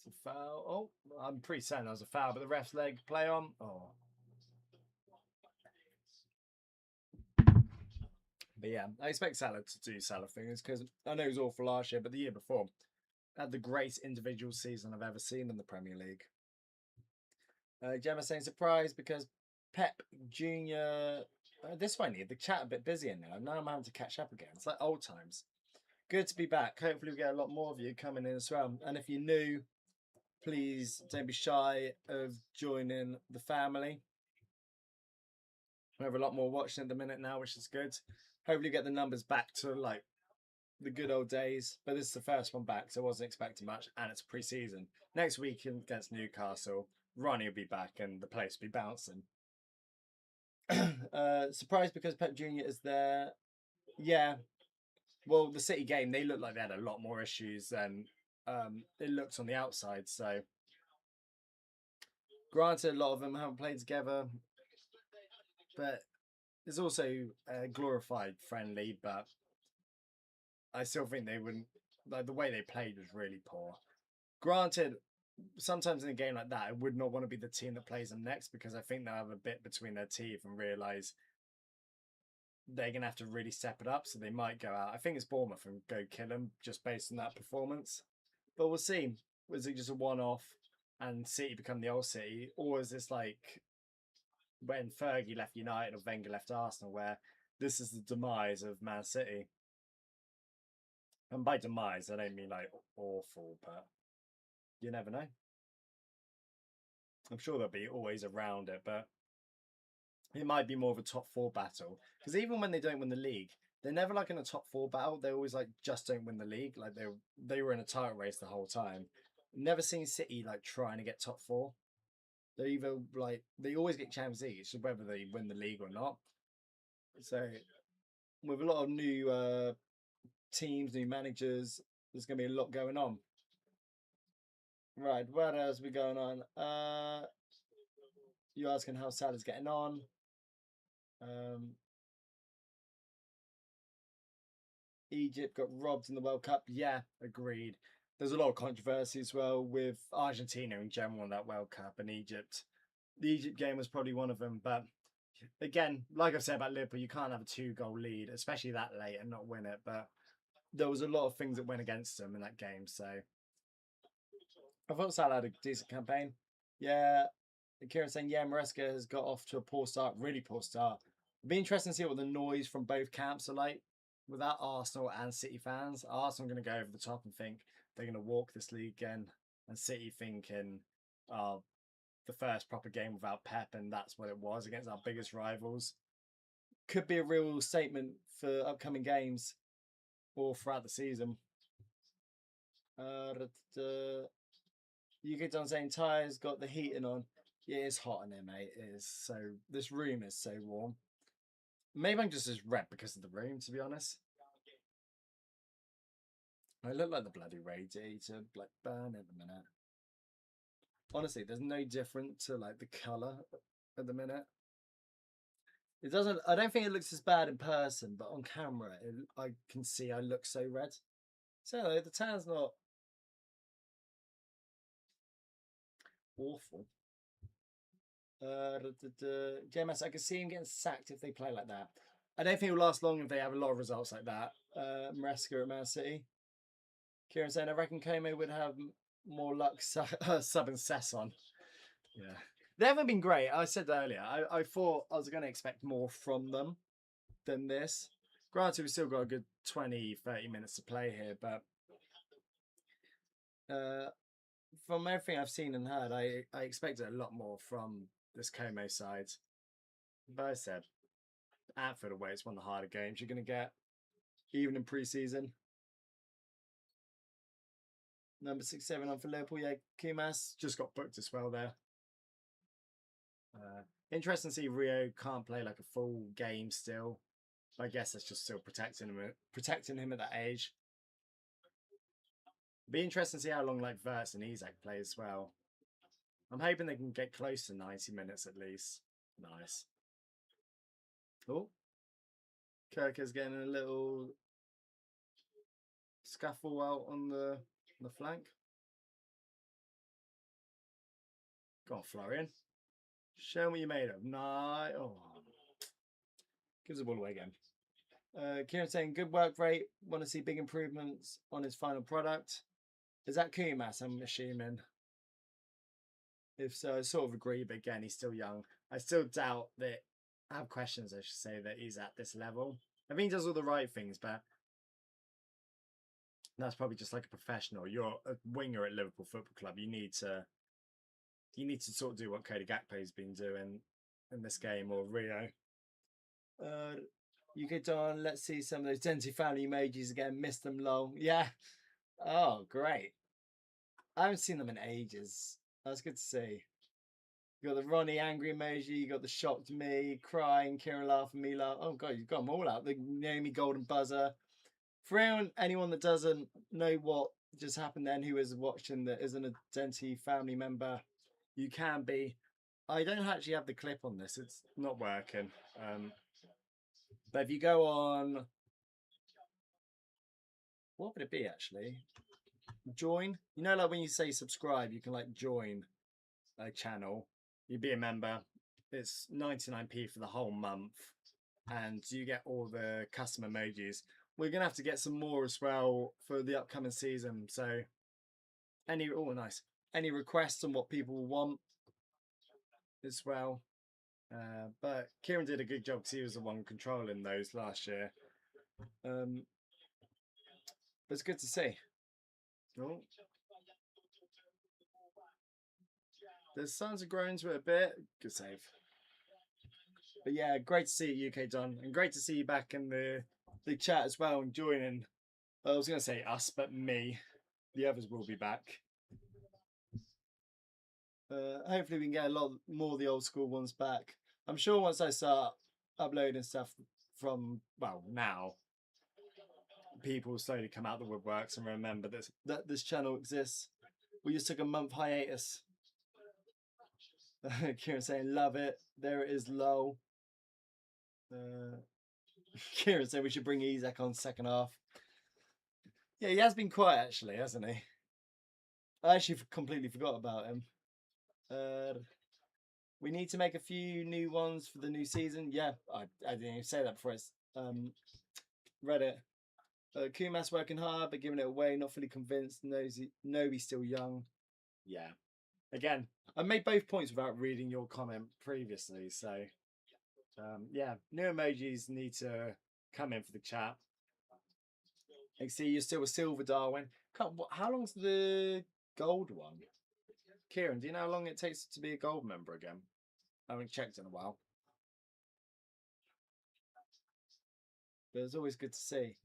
It's a foul. Oh, I'm pretty certain that was a foul, but the ref's leg play on. Oh. But yeah, I expect Salah to do Salah things because I know he was awful last year, but the year before had the greatest individual season I've ever seen in the Premier League. Gemma saying surprised because Pep Jr. This one need the chat a bit busier now. Now I'm having to catch up again. It's like old times. Good to be back. Hopefully we get a lot more of you coming in as well. And if you're new, please don't be shy of joining the family. We have a lot more watching at the minute now, which is good. Hopefully get the numbers back to like the good old days. But this is the first one back, so I wasn't expecting much. And it's pre-season. Next week against Newcastle, Ronnie will be back and the place will be bouncing. Surprised because Pep Jr. is there. Yeah. Well, the City game, they looked like they had a lot more issues than it looked on the outside. So, granted, a lot of them haven't played together, but it's also a glorified friendly. But I still think they wouldn't. Like the way they played was really poor. Granted, sometimes in a game like that, I would not want to be the team that plays them next because I think they'll have a bit between their teeth and realise they're going to have to really step it up. So they might go out. I think it's Bournemouth and go kill them just based on that performance. But we'll see. Was it just a one-off and City become the old City? Or is this like when Fergie left United or Wenger left Arsenal where this is the demise of Man City? And by demise, I don't mean like awful, but you never know. I'm sure they'll be always around it, but it might be more of a top four battle. Because even when they don't win the league, they're never like in a top four battle. They always like just don't win the league. Like they were in a title race the whole time. Never seen City like trying to get top four. They either like they always get Champions League. It's just whether they win the league or not. So with a lot of new teams, new managers, there's going to be a lot going on. Right, what else we going on? You asking how Salah's getting on? Egypt got robbed in the World Cup. Yeah, agreed. There's a lot of controversy as well with Argentina in general in that World Cup and Egypt. The Egypt game was probably one of them, but again, like I've said about Liverpool, you can't have a 2-goal lead, especially that late, and not win it. But there was a lot of things that went against them in that game. So I thought Salah had a decent campaign. Yeah, Kieran saying, yeah, Maresca has got off to a poor start, really poor start. It'll be interesting to see what the noise from both camps are like. Without Arsenal and City fans, Arsenal are going to go over the top and think they're going to walk this league again, and City thinking, the first proper game without Pep, and that's what it was against our biggest rivals. Could be a real statement for upcoming games or throughout the season. You get on saying Tyre's got the heating on. Yeah, it's hot in there, mate. It is so. This room is so warm. Maybe I'm just as red because of the room, to be honest. I look like the bloody radiator, like burn at the minute. Honestly, there's no different to like the colour at the minute. It doesn't. I don't think it looks as bad in person, but on camera, I can see I look so red. So the tan's not awful. JMS, I can see him getting sacked if they play like that. I don't think it'll last long if they have a lot of results like that. Maresca at Man City. Kieran saying, I reckon Como would have more luck subbing Cess on. Yeah. They haven't been great. I said earlier, I thought I was going to expect more from them than this. Granted, we've still got a good 20, 30 minutes to play here, but from everything I've seen and heard, I expected a lot more from this Como side. But I said, Anfield away, it's one of the harder games you're going to get, even in pre-season. Number 6-7 on for Liverpool. Yeah, Kumas just got booked as well there. Interesting to see Rio can't play like a full game still. I guess that's just still protecting him at that age. Be interesting to see how long like Verts and Isak play as well. I'm hoping they can get close to 90 minutes at least. Nice. Oh, Kirk is getting a little scuffle out on the flank. Go on, Florian. Show me what you made of. Nah. Oh. Gives the ball away again. Kieran saying, good work rate. Want to see big improvements on his final product. Is that Kumas, I'm assuming? If so, I sort of agree, but again, he's still young. I still doubt that. I have questions, I should say, that he's at this level. I mean, he does all the right things, but that's probably just like a professional. You're a winger at Liverpool Football Club. You need to sort of do what Cody Gakpo's been doing in this game, or Rio. You get on. Let's see some of those Denti family emojis again. Missed them long. Yeah. Oh, great. I haven't seen them in ages. That's good to see. You got the Ronnie angry emoji. You got the shocked me, crying, Kieran laughing, me laugh. Oh god, you've got them all out. The Naomi golden buzzer. For anyone that doesn't know what just happened then, who is watching that isn't a Denti family member, you can be. I don't actually have the clip on this. It's not working. But if you go on, what would it be actually? Join. You know, like when you say subscribe, you can like join a channel. You be a member. It's 99p for the whole month, and you get all the custom emojis. We're gonna have to get some more as well for the upcoming season. So, any requests on what people want as well. But Kieran did a good job because he was the one controlling those last year. But it's good to see. Oh. The Suns are growing to it a bit. Good save. But yeah, great to see you, UK Don, and great to see you back in the chat as well and joining. I was going to say us, but me. The others will be back. Hopefully we can get a lot more of the old school ones back. I'm sure once I start uploading stuff from, well, now, people will slowly come out the woodworks and remember that this channel exists. We just took a month hiatus. Kieran saying, love it. There it is, lol. Kieran said we should bring Isaac on second half. Yeah, he has been quiet actually, hasn't he? I actually completely forgot about him. We need to make a few new ones for the new season. Yeah, I didn't even say that before I read it. Kumas working hard but giving it away, not fully convinced. No, he's still young. Yeah. Again, I made both points without reading your comment previously, so yeah, new emojis need to come in for the chat. I see you're still a silver, Darwin. How long's the gold one? Kieran, do you know how long it takes to be a gold member again? I haven't checked in a while. But it's always good to see.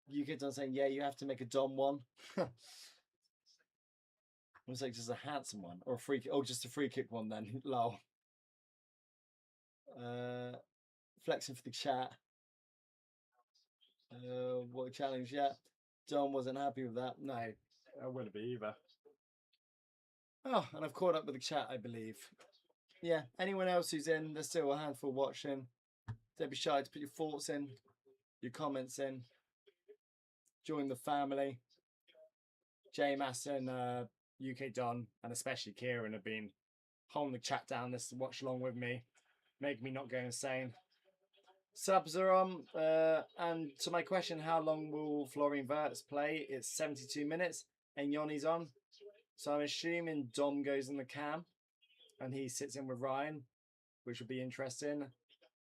You kids are saying, yeah, you have to make a Dom one. Looks like just a handsome one. Or a free kick. Oh, just a free kick one then. Lol. Flexing for the chat. What a challenge, yeah. Dom wasn't happy with that. No, I wouldn't be either. Oh, and I've caught up with the chat, I believe. Yeah, anyone else who's in, there's still a handful watching. Don't be shy to put your thoughts in, your comments in. Join the family. Jay Masson, UK Don, and especially Kieran have been holding the chat down this watch along with me, making me not go insane. Subs are on, and to my question, how long will Florian Wirtz play? It's 72 minutes, and Yanni's on. So I'm assuming Dom goes in the cam, and he sits in with Ryan, which would be interesting.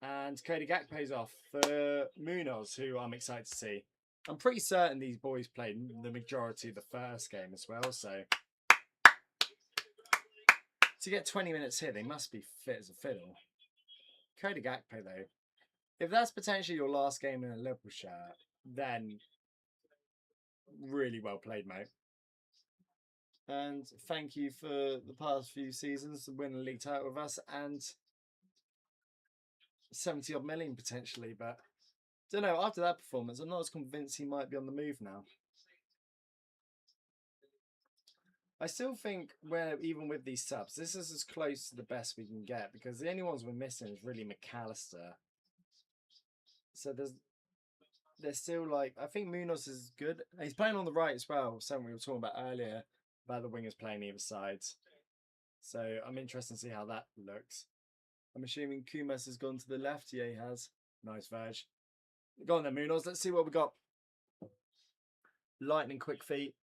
And Cody Gakpo's off for Munoz, who I'm excited to see. I'm pretty certain these boys played the majority of the first game as well, so to get 20 minutes here, they must be fit as a fiddle. Cody Gakpo, though, if that's potentially your last game in a Liverpool shirt, then really well played, mate. And thank you for the past few seasons to win the league title with us and 70 odd million potentially, but don't know, after that performance, I'm not as convinced he might be on the move now. I still think even with these subs, this is as close to the best we can get because the only ones we're missing is really McAllister. So there's still like, I think Munoz is good. He's playing on the right as well, something we were talking about earlier. about the wingers playing either side. So I'm interested to see how that looks. I'm assuming Kumas has gone to the left. Yeah, he has. Nice verge. Go on then, Munoz. Let's see what we got. Lightning quick feet.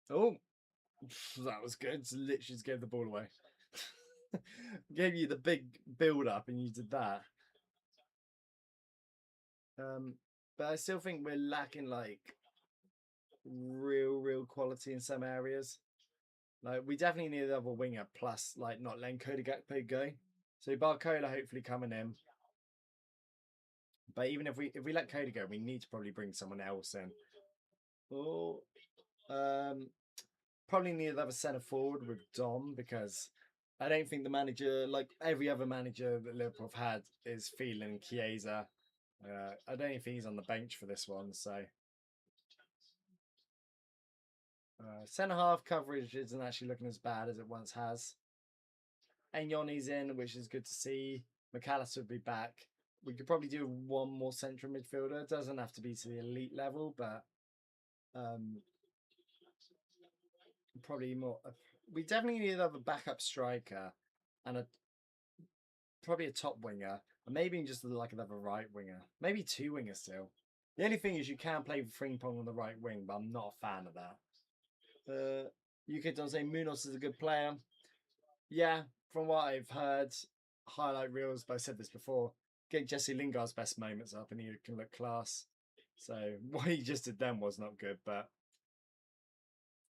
Oh, that was good. Literally just gave the ball away. Gave you the big build up and you did that. But I still think we're lacking like real quality in some areas. Like we definitely need another winger plus like not letting Cody Gakpo go. So Barcola hopefully coming in. But even if we let Cody go, we need to probably bring someone else in. Oh, probably need another centre forward with Dom because I don't think the manager, like every other manager that Liverpool have had, is feeling Chiesa. I don't even think he's on the bench for this one. So centre half coverage isn't actually looking as bad as it once has. Enyoni's in, which is good to see. McAllister would be back. We could probably do one more central midfielder. It doesn't have to be to the elite level, but probably more. We definitely need another backup striker and probably a top winger, and maybe just like another right winger, maybe two wingers still. The only thing is you can play Frimpong on the right wing, but I'm not a fan of that. UK don't say Munoz is a good player. Yeah, from what I've heard, highlight reels, but I said this before, get Jesse Lingard's best moments up and he can look class. So what he just did then was not good, but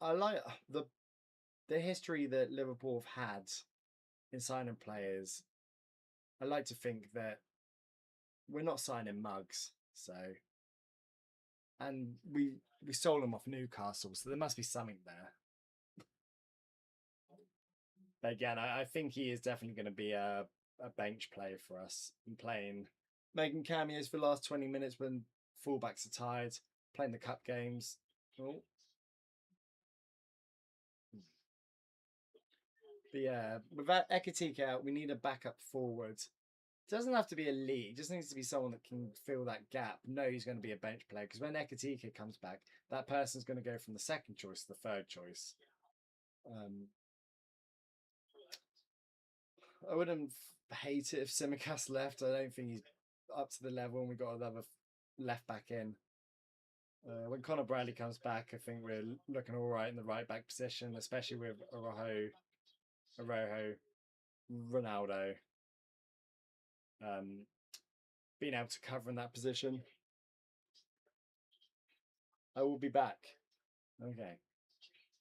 I like the history that Liverpool have had in signing players. I like to think that we're not signing mugs, so and we stole them off Newcastle, so there must be something there. But again, I think he is definitely going to be a bench player for us and making cameos for the last 20 minutes when fullbacks are tired, playing the cup games. Oh. But yeah, without Ekatike out, we need a backup forward. It doesn't have to be elite. It just needs to be someone that can fill that gap. No, he's going to be a bench player because when Ekatike comes back, that person's going to go from the second choice to the third choice. I wouldn't hate it if Simicast left. I don't think he's up to the level, and we got another left back in. When Conor Bradley comes back, I think we're looking all right in the right back position, especially with Araujo, Ronaldo, being able to cover in that position. I will be back. Okay.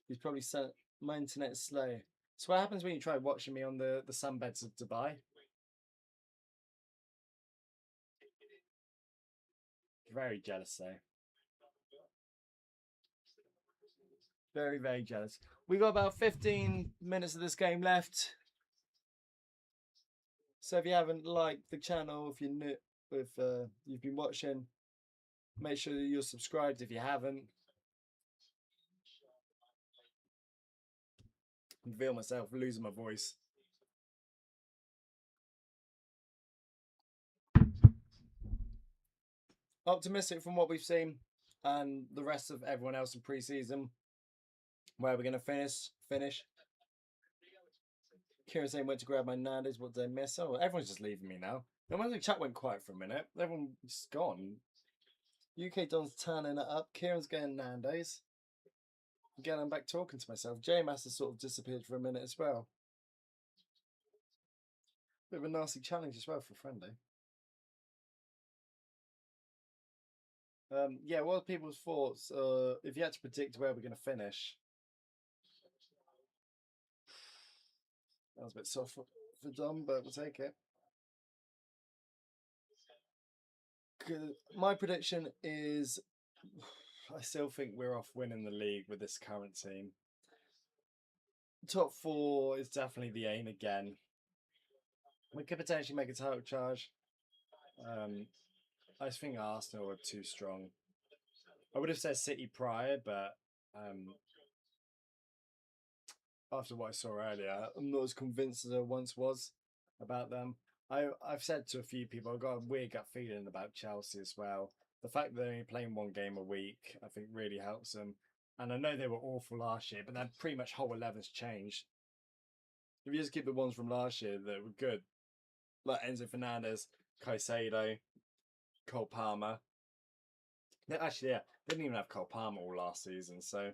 He's probably sent my internet slow. So what happens when you try watching me on the sunbeds of Dubai? Very jealous though. Very jealous. We got about 15 minutes of this game left. So if you haven't liked the channel, if you're new, if you've been watching, make sure that you're subscribed if you haven't. I feel myself losing my voice. Optimistic from what we've seen and the rest of everyone else in pre-season. Where we're going to finish. Kieran saying went to grab my Nando's. What did I miss? Oh, everyone's just leaving me now. No wonder the chat went quiet for a minute. Everyone's just gone. UK Don's turning it up. Kieran's getting Nando's. Again, I'm back talking to myself. J-Mass has sort of disappeared for a minute as well. Bit of a nasty challenge as well for friendly. Yeah, what are people's thoughts? If you had to predict where we're going to finish, that was a bit soft for Dom, but we'll take it. My prediction is I still think we're off winning the league with this current team. Top four is definitely the aim again. We could potentially make a title charge. I just think Arsenal are too strong. I would have said City prior, but after what I saw earlier, I'm not as convinced as I once was about them. I've said to a few people, I've got a weird gut feeling about Chelsea as well. The fact that they're only playing one game a week, I think really helps them. And I know they were awful last year, but that pretty much whole 11's changed. If you just keep the ones from last year that were good, like Enzo Fernandez, Caicedo, Cole Palmer. Actually, yeah, they didn't even have Cole Palmer all last season, so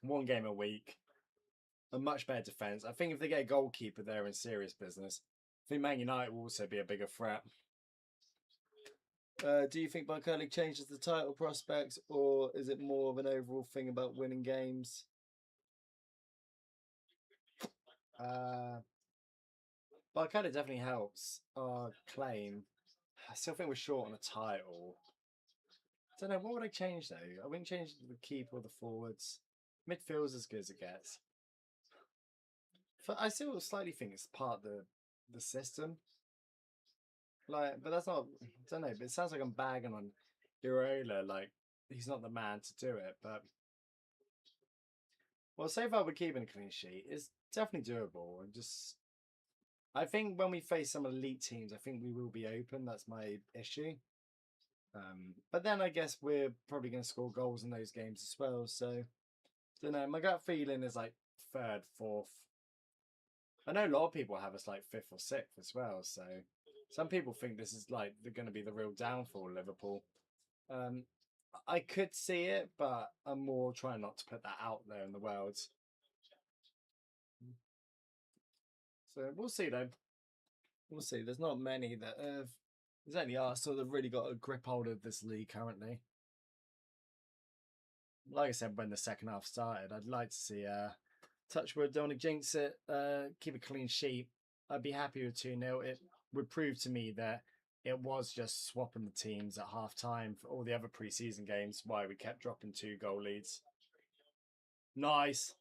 one game a week, a much better defence. I think if they get a goalkeeper, they're in serious business. I think Man United will also be a bigger threat. Do you think Barclay changes the title prospects, or is it more of an overall thing about winning games? Barclay definitely helps our claim. I still think we're short on a title. I don't know, what would I change though? I wouldn't change the keeper or the forwards. Midfield's as good as it gets. I still slightly think it's part of the system. Like, but that's not. I don't know. But it sounds like I'm bagging on Iraola. Like he's not the man to do it. But well, so far we're keeping a clean sheet. It's definitely doable. And just, I think when we face some elite teams, I think we will be open. That's my issue. But then I guess we're probably going to score goals in those games as well. So I don't know. My gut feeling is like third, fourth. I know a lot of people have us like fifth or sixth as well. So some people think this is like going to be the real downfall of Liverpool. I could see it, but I'm more trying not to put that out there in the world. So we'll see though. We'll see. There's not many that have. There's only Arsenal that have really got a grip hold of this league currently. Like I said, when the second half started, I'd like to see Touchwood, don't want to jinx it, keep a clean sheet. I'd be happy with 2-0. It would prove to me that it was just swapping the teams at half time for all the other preseason games, why we kept dropping 2-goal leads. Nice.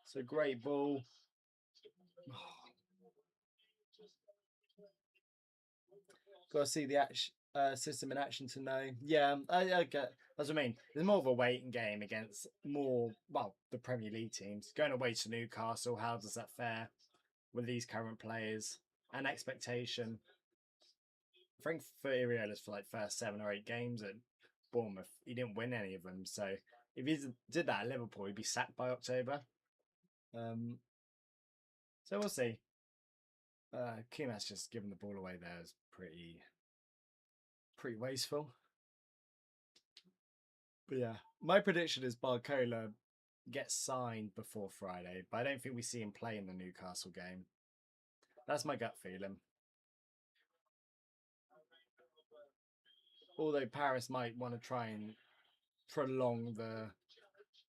So great ball. Got to see the system in action to know. Yeah, I get. That's what I mean. There's more of a waiting game against the Premier League teams. Going away to Newcastle, how does that fare with these current players and expectation? I think for Iriola's for like first 7 or 8 games at Bournemouth, he didn't win any of them. So if he did that at Liverpool, he'd be sacked by October. So we'll see. Kumas just giving the ball away there is pretty wasteful. But yeah, my prediction is Barcola gets signed before Friday, but I don't think we see him play in the Newcastle game. That's my gut feeling. Although Paris might want to try and prolong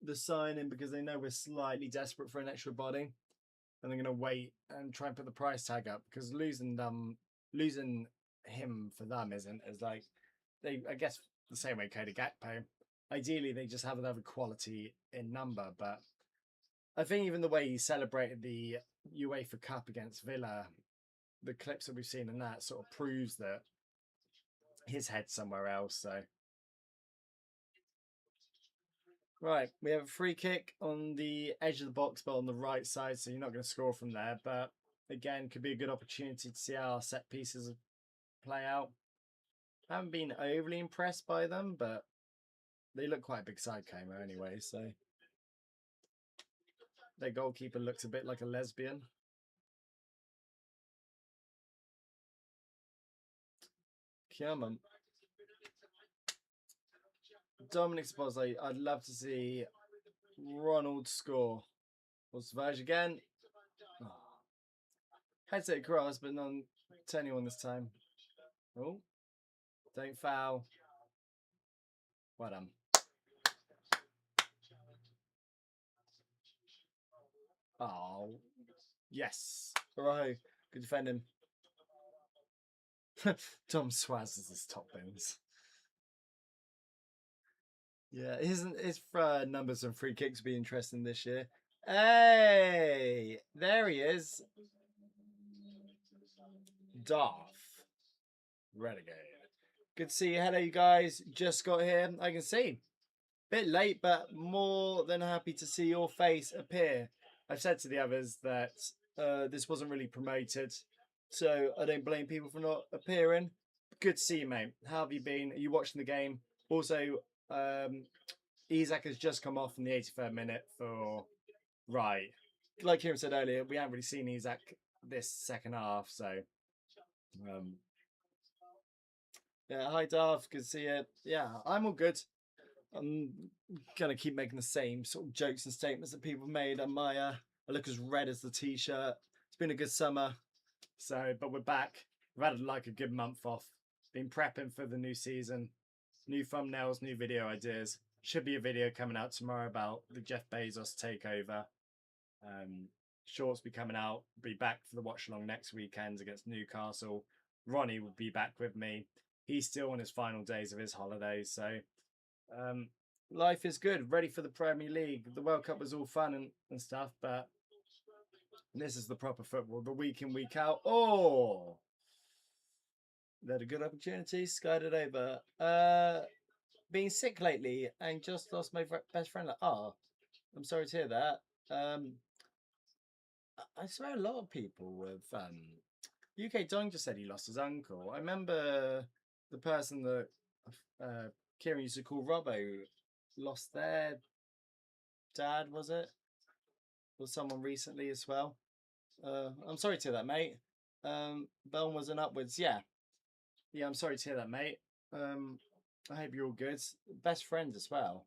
the signing because they know we're slightly desperate for an extra body, and they're going to wait and try and put the price tag up because losing him for them isn't as like I guess the same way Cody Gakpo. Ideally, they just have another quality in number, but I think even the way he celebrated the UEFA Cup against Villa, the clips that we've seen in that sort of proves that his head's somewhere else. So, right, we have a free kick on the edge of the box, but on the right side, so you're not going to score from there. But again, could be a good opportunity to see how our set pieces play out. I haven't been overly impressed by them, but they look quite a big side Como anyway, so their goalkeeper looks a bit like a lesbian. Come on. Dominic Szoboszlai, I'd love to see Ronald score. Or Savage again. Oh. Headset cross, but not to anyone this time. Oh. Don't foul. Well done. Oh. Yes. Right. Good defending. Tom Swaz is his top bins. Yeah, his numbers and free kicks will be interesting this year. Hey, there he is. Darth. Renegade. Good to see you. Hello, you guys. Just got here. I can see. Bit late, but more than happy to see your face appear. I've said to the others that this wasn't really promoted, so I don't blame people for not appearing. Good to see you, mate. How have you been? Are you watching the game? Also, Isak has just come off in the 83rd minute for right. Like Kieran said earlier, we haven't really seen Isak this second half, so um, yeah. Hi, Darth. Good to see you. Yeah, I'm all good. I'm gonna keep making the same sort of jokes and statements that people made. And my I look as red as the t-shirt. It's been a good summer, so but we're back. We've had like a good month off. Been prepping for the new season, new thumbnails, new video ideas. Should be a video coming out tomorrow about the Jeff Bezos takeover. Shorts be coming out. Be back for the Watchalong next weekend against Newcastle. Ronnie will be back with me. He's still on his final days of his holidays, so life is good. Ready for the Premier League. The World Cup was all fun and stuff, but this is the proper football. The week in, week out. Oh, they had a good opportunity. Skied it over. Been sick lately and just lost my best friend. I'm sorry to hear that. I swear a lot of people with UK Don just said he lost his uncle. I remember the person that Kieran used to call Robbo lost their dad, was it? Or someone recently as well. I'm sorry to hear that, mate. Bell was an upwards. Yeah, I'm sorry to hear that, mate. I hope you're all good. Best friends as well.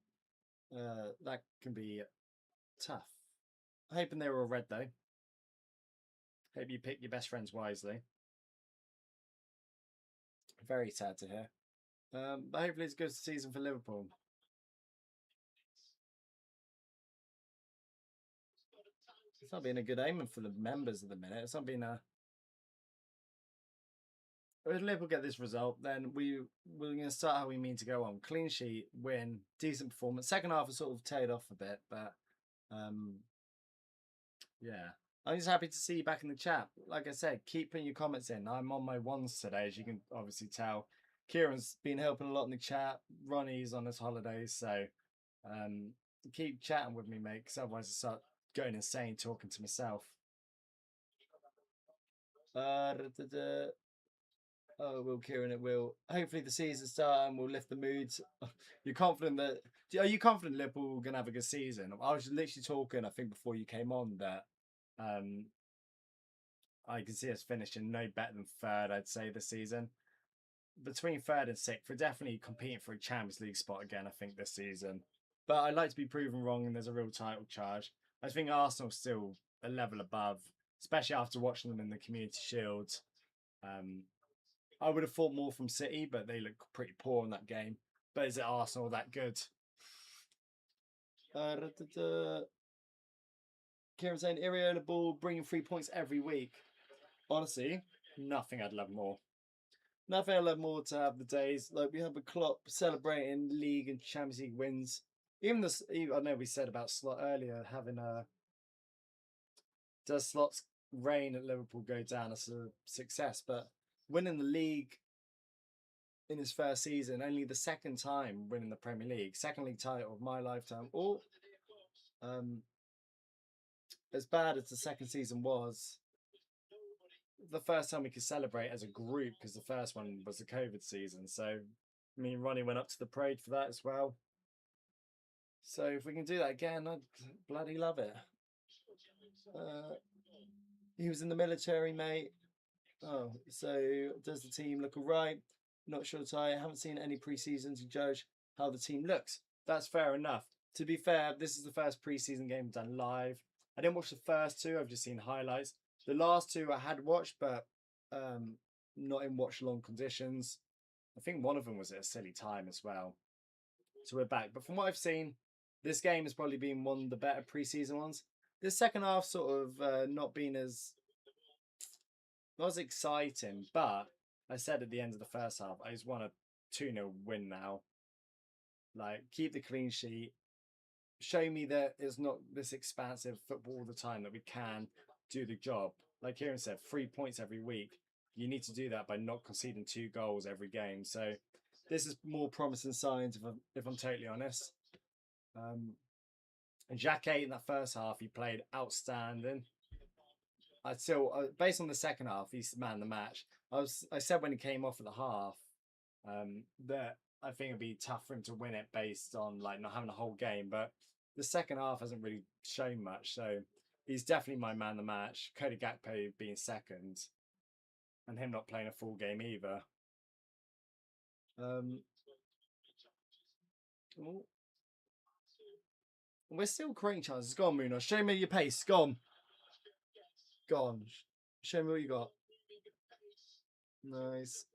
That can be tough. Hoping they were all red though. Hope you pick your best friends wisely. Very sad to hear. But hopefully it's a good season for Liverpool. It's not been a good omen for the members at the minute. It's not been a. If Liverpool get this result, then we're going to start how we mean to go on. Clean sheet, win, decent performance. Second half has sort of tailed off a bit, but yeah. I'm just happy to see you back in the chat. Like I said, keep putting your comments in. I'm on my ones today, as you can obviously tell. Kieran's been helping a lot in the chat. Ronnie's on his holidays, so keep chatting with me, mate, because otherwise I start going insane talking to myself. Oh, will Kieran, it will. Hopefully the season start and we'll lift the mood. You're confident that... Are you confident Liverpool are going to have a good season? I was literally talking, I think, before you came on that I can see us finishing no better than third, I'd say, this season. Between third and sixth, we're definitely competing for a Champions League spot again, I think, this season. But I'd like to be proven wrong and there's a real title charge. I think Arsenal's still a level above, especially after watching them in the Community Shield. I would have thought more from City, but they look pretty poor in that game. But is it Arsenal that good? Kieran saying, Iriola ball, bringing 3 points every week. Honestly, nothing I'd love more. Nothing I'd love more to have the days. Like, we have a Klopp celebrating league and Champions League wins. Even this, I know we said about Slot earlier, having a... Does Slot's reign at Liverpool go down as a success? But winning the league in his first season, only the second time winning the Premier League, second league title of my lifetime. Or as bad as the second season was, the first time we could celebrate as a group, because the first one was the COVID season. So me and Ronnie went up to the parade for that as well. So if we can do that again, I'd bloody love it. He was in the military, mate. Oh, so does the team look all right? Not sure, Ty. I haven't seen any pre-season to judge how the team looks. That's fair enough. To be fair, this is the first pre-season game done live. I didn't watch the first two. I've just seen highlights. The last two I had watched, but not in watch-along conditions. I think one of them was at a silly time as well. So we're back. But from what I've seen, this game has probably been one of the better pre-season ones. This second half sort of not been as exciting, but I said at the end of the first half, I just want a 2-0 win now. Like, keep the clean sheet. Show me that it's not this expansive football all the time, that we can do the job. Like Kieran said, 3 points every week. You need to do that by not conceding 2 goals every game. So this is more promising signs, if I'm totally honest. And Jacquet in that first half, he played outstanding. I still, based on the second half, he's the man of the match. I said when he came off at the half that I think it'd be tough for him to win it based on like not having a whole game. But the second half hasn't really shown much, so he's definitely my man of the match. Cody Gakpo being second, and him not playing a full game either. Oh, we're still creating chances. Go on, Munoz. Show me your pace. Go on. Go on. Show me what you got. Nice.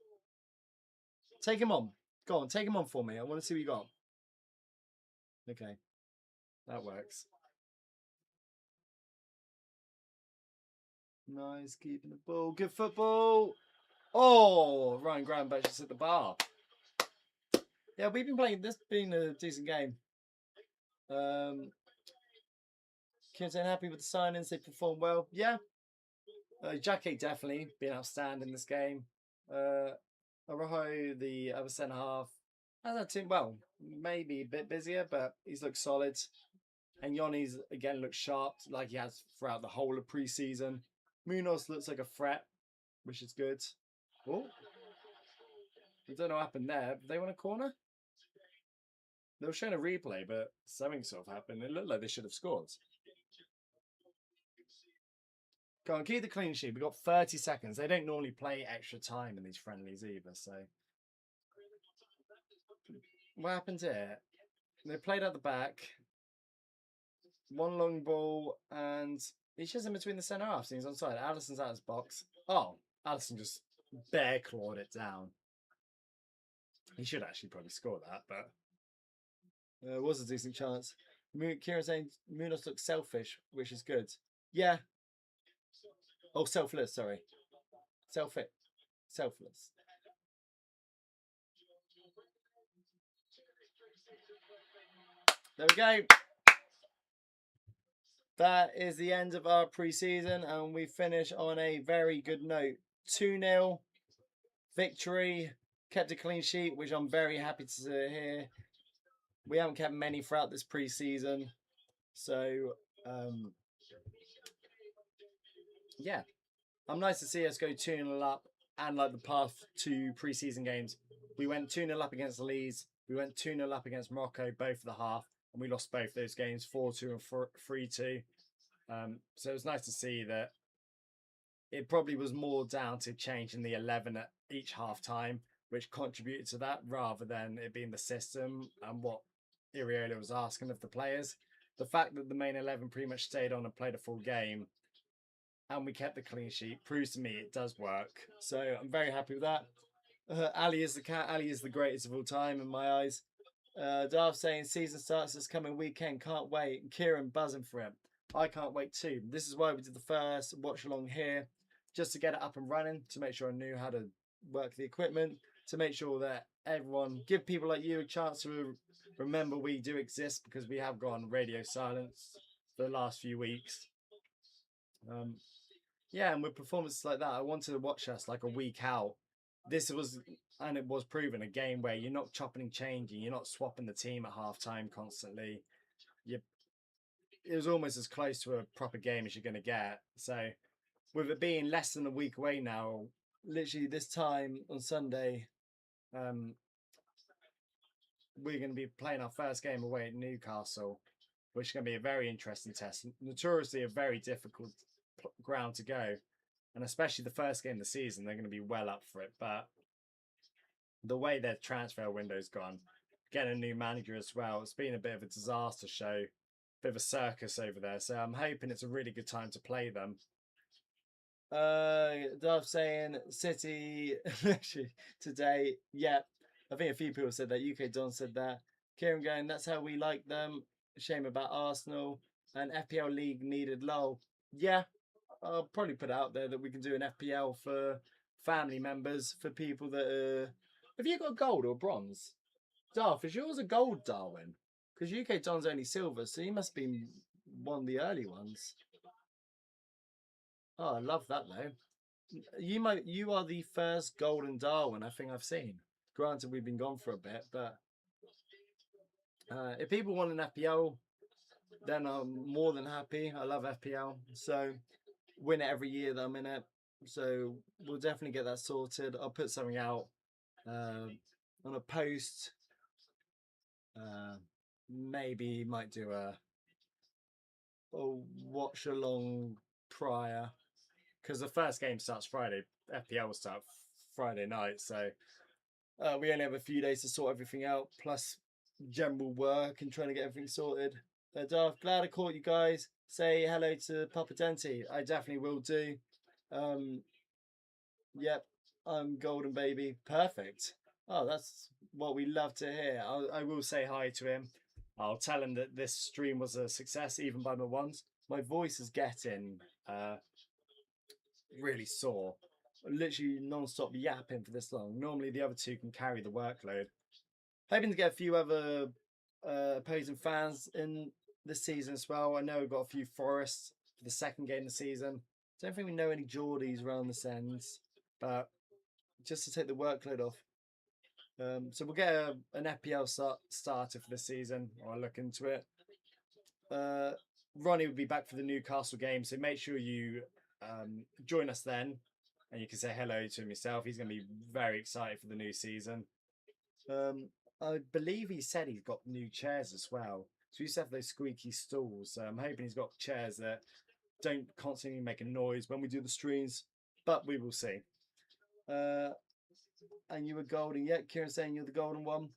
Take him on. Go on, take him on for me. I want to see what you got. Okay. That works. Nice. Keeping the ball. Good football. Oh, Ryan Graham back just at the bar. Yeah, we've been playing. This being a decent game. Kim's happy with the signings. They performed well. Yeah. Jackie definitely been outstanding this game. Araho, the other centre half, has had team well, maybe a bit busier, but he's looked solid. And Yanni's again looks sharp, like he has throughout the whole of pre-season. Munoz looks like a threat, which is good. Oh, I don't know what happened there. Did they want a corner? They were showing a replay, but something sort of happened. It looked like they should have scored. Go on, keep the clean sheet. We've got 30 seconds. They don't normally play extra time in these friendlies either, so. What happened here? They played at the back. One long ball, and he's just in between the centre halves, and he's onside. Allison's out of his box. Oh, Allison just bear clawed it down. He should actually probably score that, but it was a decent chance. Kieran saying Munoz looks selfish, which is good. Yeah. Oh, selfless, sorry. Selfish. Selfless. There we go. That is the end of our pre-season, and we finish on a very good note. 2-0 victory. Kept a clean sheet, which I'm very happy to hear. We haven't kept many throughout this pre-season. So, yeah. I'm nice to see us go 2-0 up. And like the past two pre-season games, we went 2-0 up against Leeds. We went 2-0 up against Morocco, both for the half. And we lost both those games, 4-2 and 3-2. So it was nice to see that it probably was more down to changing the 11 at each half time, which contributed to that rather than it being the system and what Iriola was asking of the players. The fact that the main 11 pretty much stayed on and played a full game and we kept the clean sheet proves to me it does work. So I'm very happy with that. Ali is the cat. Ali is the greatest of all time in my eyes. Darth saying season starts this coming weekend. Can't wait. And Kieran buzzing for it. I can't wait too. This is why we did the first watch along here, just to get it up and running, to make sure I knew how to work the equipment, to make sure that everyone, give people like you a chance to remember we do exist, because we have gone radio silence for the last few weeks. Yeah, and with performances like that, I wanted to watch us like a week out. This was, and it was proven, a game where you're not chopping and changing, you're not swapping the team at half time constantly. It was almost as close to a proper game as you're going to get. So, with it being less than a week away now, literally this time on Sunday, we're going to be playing our first game away at Newcastle, which is going to be a very interesting test. Notoriously a very difficult ground to go, and especially the first game of the season, they're going to be well up for it. But the way their transfer window's gone, getting a new manager as well, it's been a bit of a disaster show, bit of a circus over there. So I'm hoping it's a really good time to play them. Dove saying City today. Yeah, I think a few people said that. UK Don said that. Kieran going, that's how we like them. Shame about Arsenal. And FPL League needed lol. Yeah, I'll probably put it out there that we can do an FPL for family members, for people that are... Have you got gold or bronze? Darth, is yours a gold, Darwin? Because UK Don's only silver, so you must be one of the early ones. Oh, I love that though. You are the first golden Darwin I think I've seen. Granted, we've been gone for a bit, but if people want an FPL, then I'm more than happy. I love FPL, so win it every year that I'm in it. So we'll definitely get that sorted. I'll put something out on a post Maybe might do a watch along prior, because the first game starts Friday. FPL will start Friday night, so we only have a few days to sort everything out, plus general work and trying to get everything sorted. Darth, glad I caught you guys. Say hello to Papa Denti. I definitely will do. Yep, I'm golden baby. Perfect. Oh, that's what we love to hear. I will say hi to him. I'll tell him that this stream was a success, even by my ones. My voice is getting really sore. Literally non-stop yapping for this long. Normally the other two can carry the workload. Hoping to get a few other opposing fans in this season as well. I know we've got a few Forests for the second game of the season. Don't think we know any Geordies around the ends, but just to take the workload off. So we'll get an FPL starter for this season, or I'll look into it. Ronnie will be back for the Newcastle game, so make sure you join us then, and you can say hello to him yourself. He's going to be very excited for the new season. I believe he said he's got new chairs as well. So we used to have those squeaky stools. So I'm hoping he's got chairs that don't constantly make a noise when we do the streams, but we will see. And you were golden. Yeah, Kieran saying you're the golden one.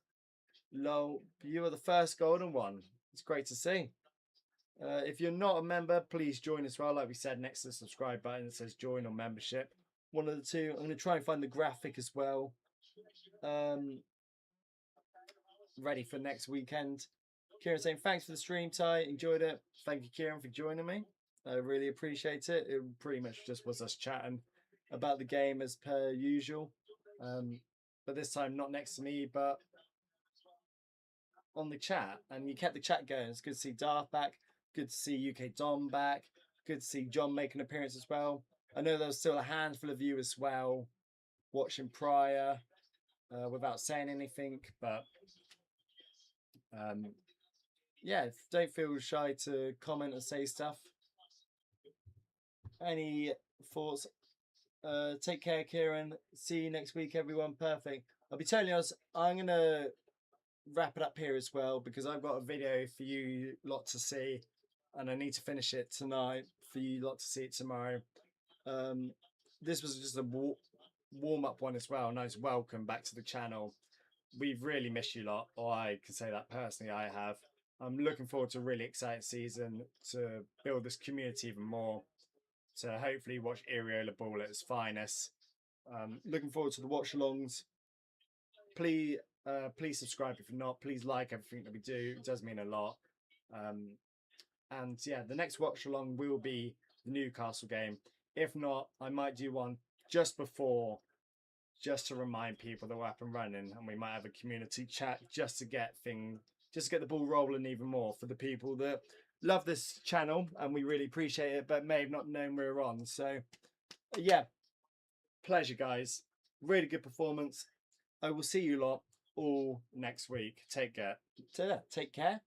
Lol, you are the first golden one. It's great to see. If you're not a member, please join as well. Like we said, next to the subscribe button, it says join or membership. One of the two. I'm going to try and find the graphic as well. Ready for next weekend. Kieran saying thanks for the stream, Ty. Enjoyed it. Thank you, Kieran, for joining me. I really appreciate it. It pretty much just was us chatting about the game as per usual. But this time not next to me, but on the chat. And you kept the chat going. It's good to see Darth back. Good to see UK Dom back. Good to see John make an appearance as well. I know there's still a handful of you as well watching prior without saying anything, but yeah, don't feel shy to comment and say stuff. Any thoughts? Take care, Kieran. See you next week, everyone. Perfect. I'll be totally honest, I'm going to wrap it up here as well, because I've got a video for you lot to see, and I need to finish it tonight for you lot to see it tomorrow. This was just a warm-up one as well. Nice welcome back to the channel. We've really missed you lot, or I can say that personally, I have. I'm looking forward to a really exciting season to build this community even more, to hopefully watch Areola ball at its finest. Looking forward to the watch-alongs. Please subscribe if you're not. Please like everything that we do. It does mean a lot. And yeah, the next watch-along will be the Newcastle game. If not, I might do one just before, just to remind people that we're up and running, and we might have a community chat just to get the ball rolling even more for the people that love this channel, and we really appreciate it, but may have not known we were on. So yeah, pleasure, guys. Really good performance. I will see you lot all next week. Take care. Take care.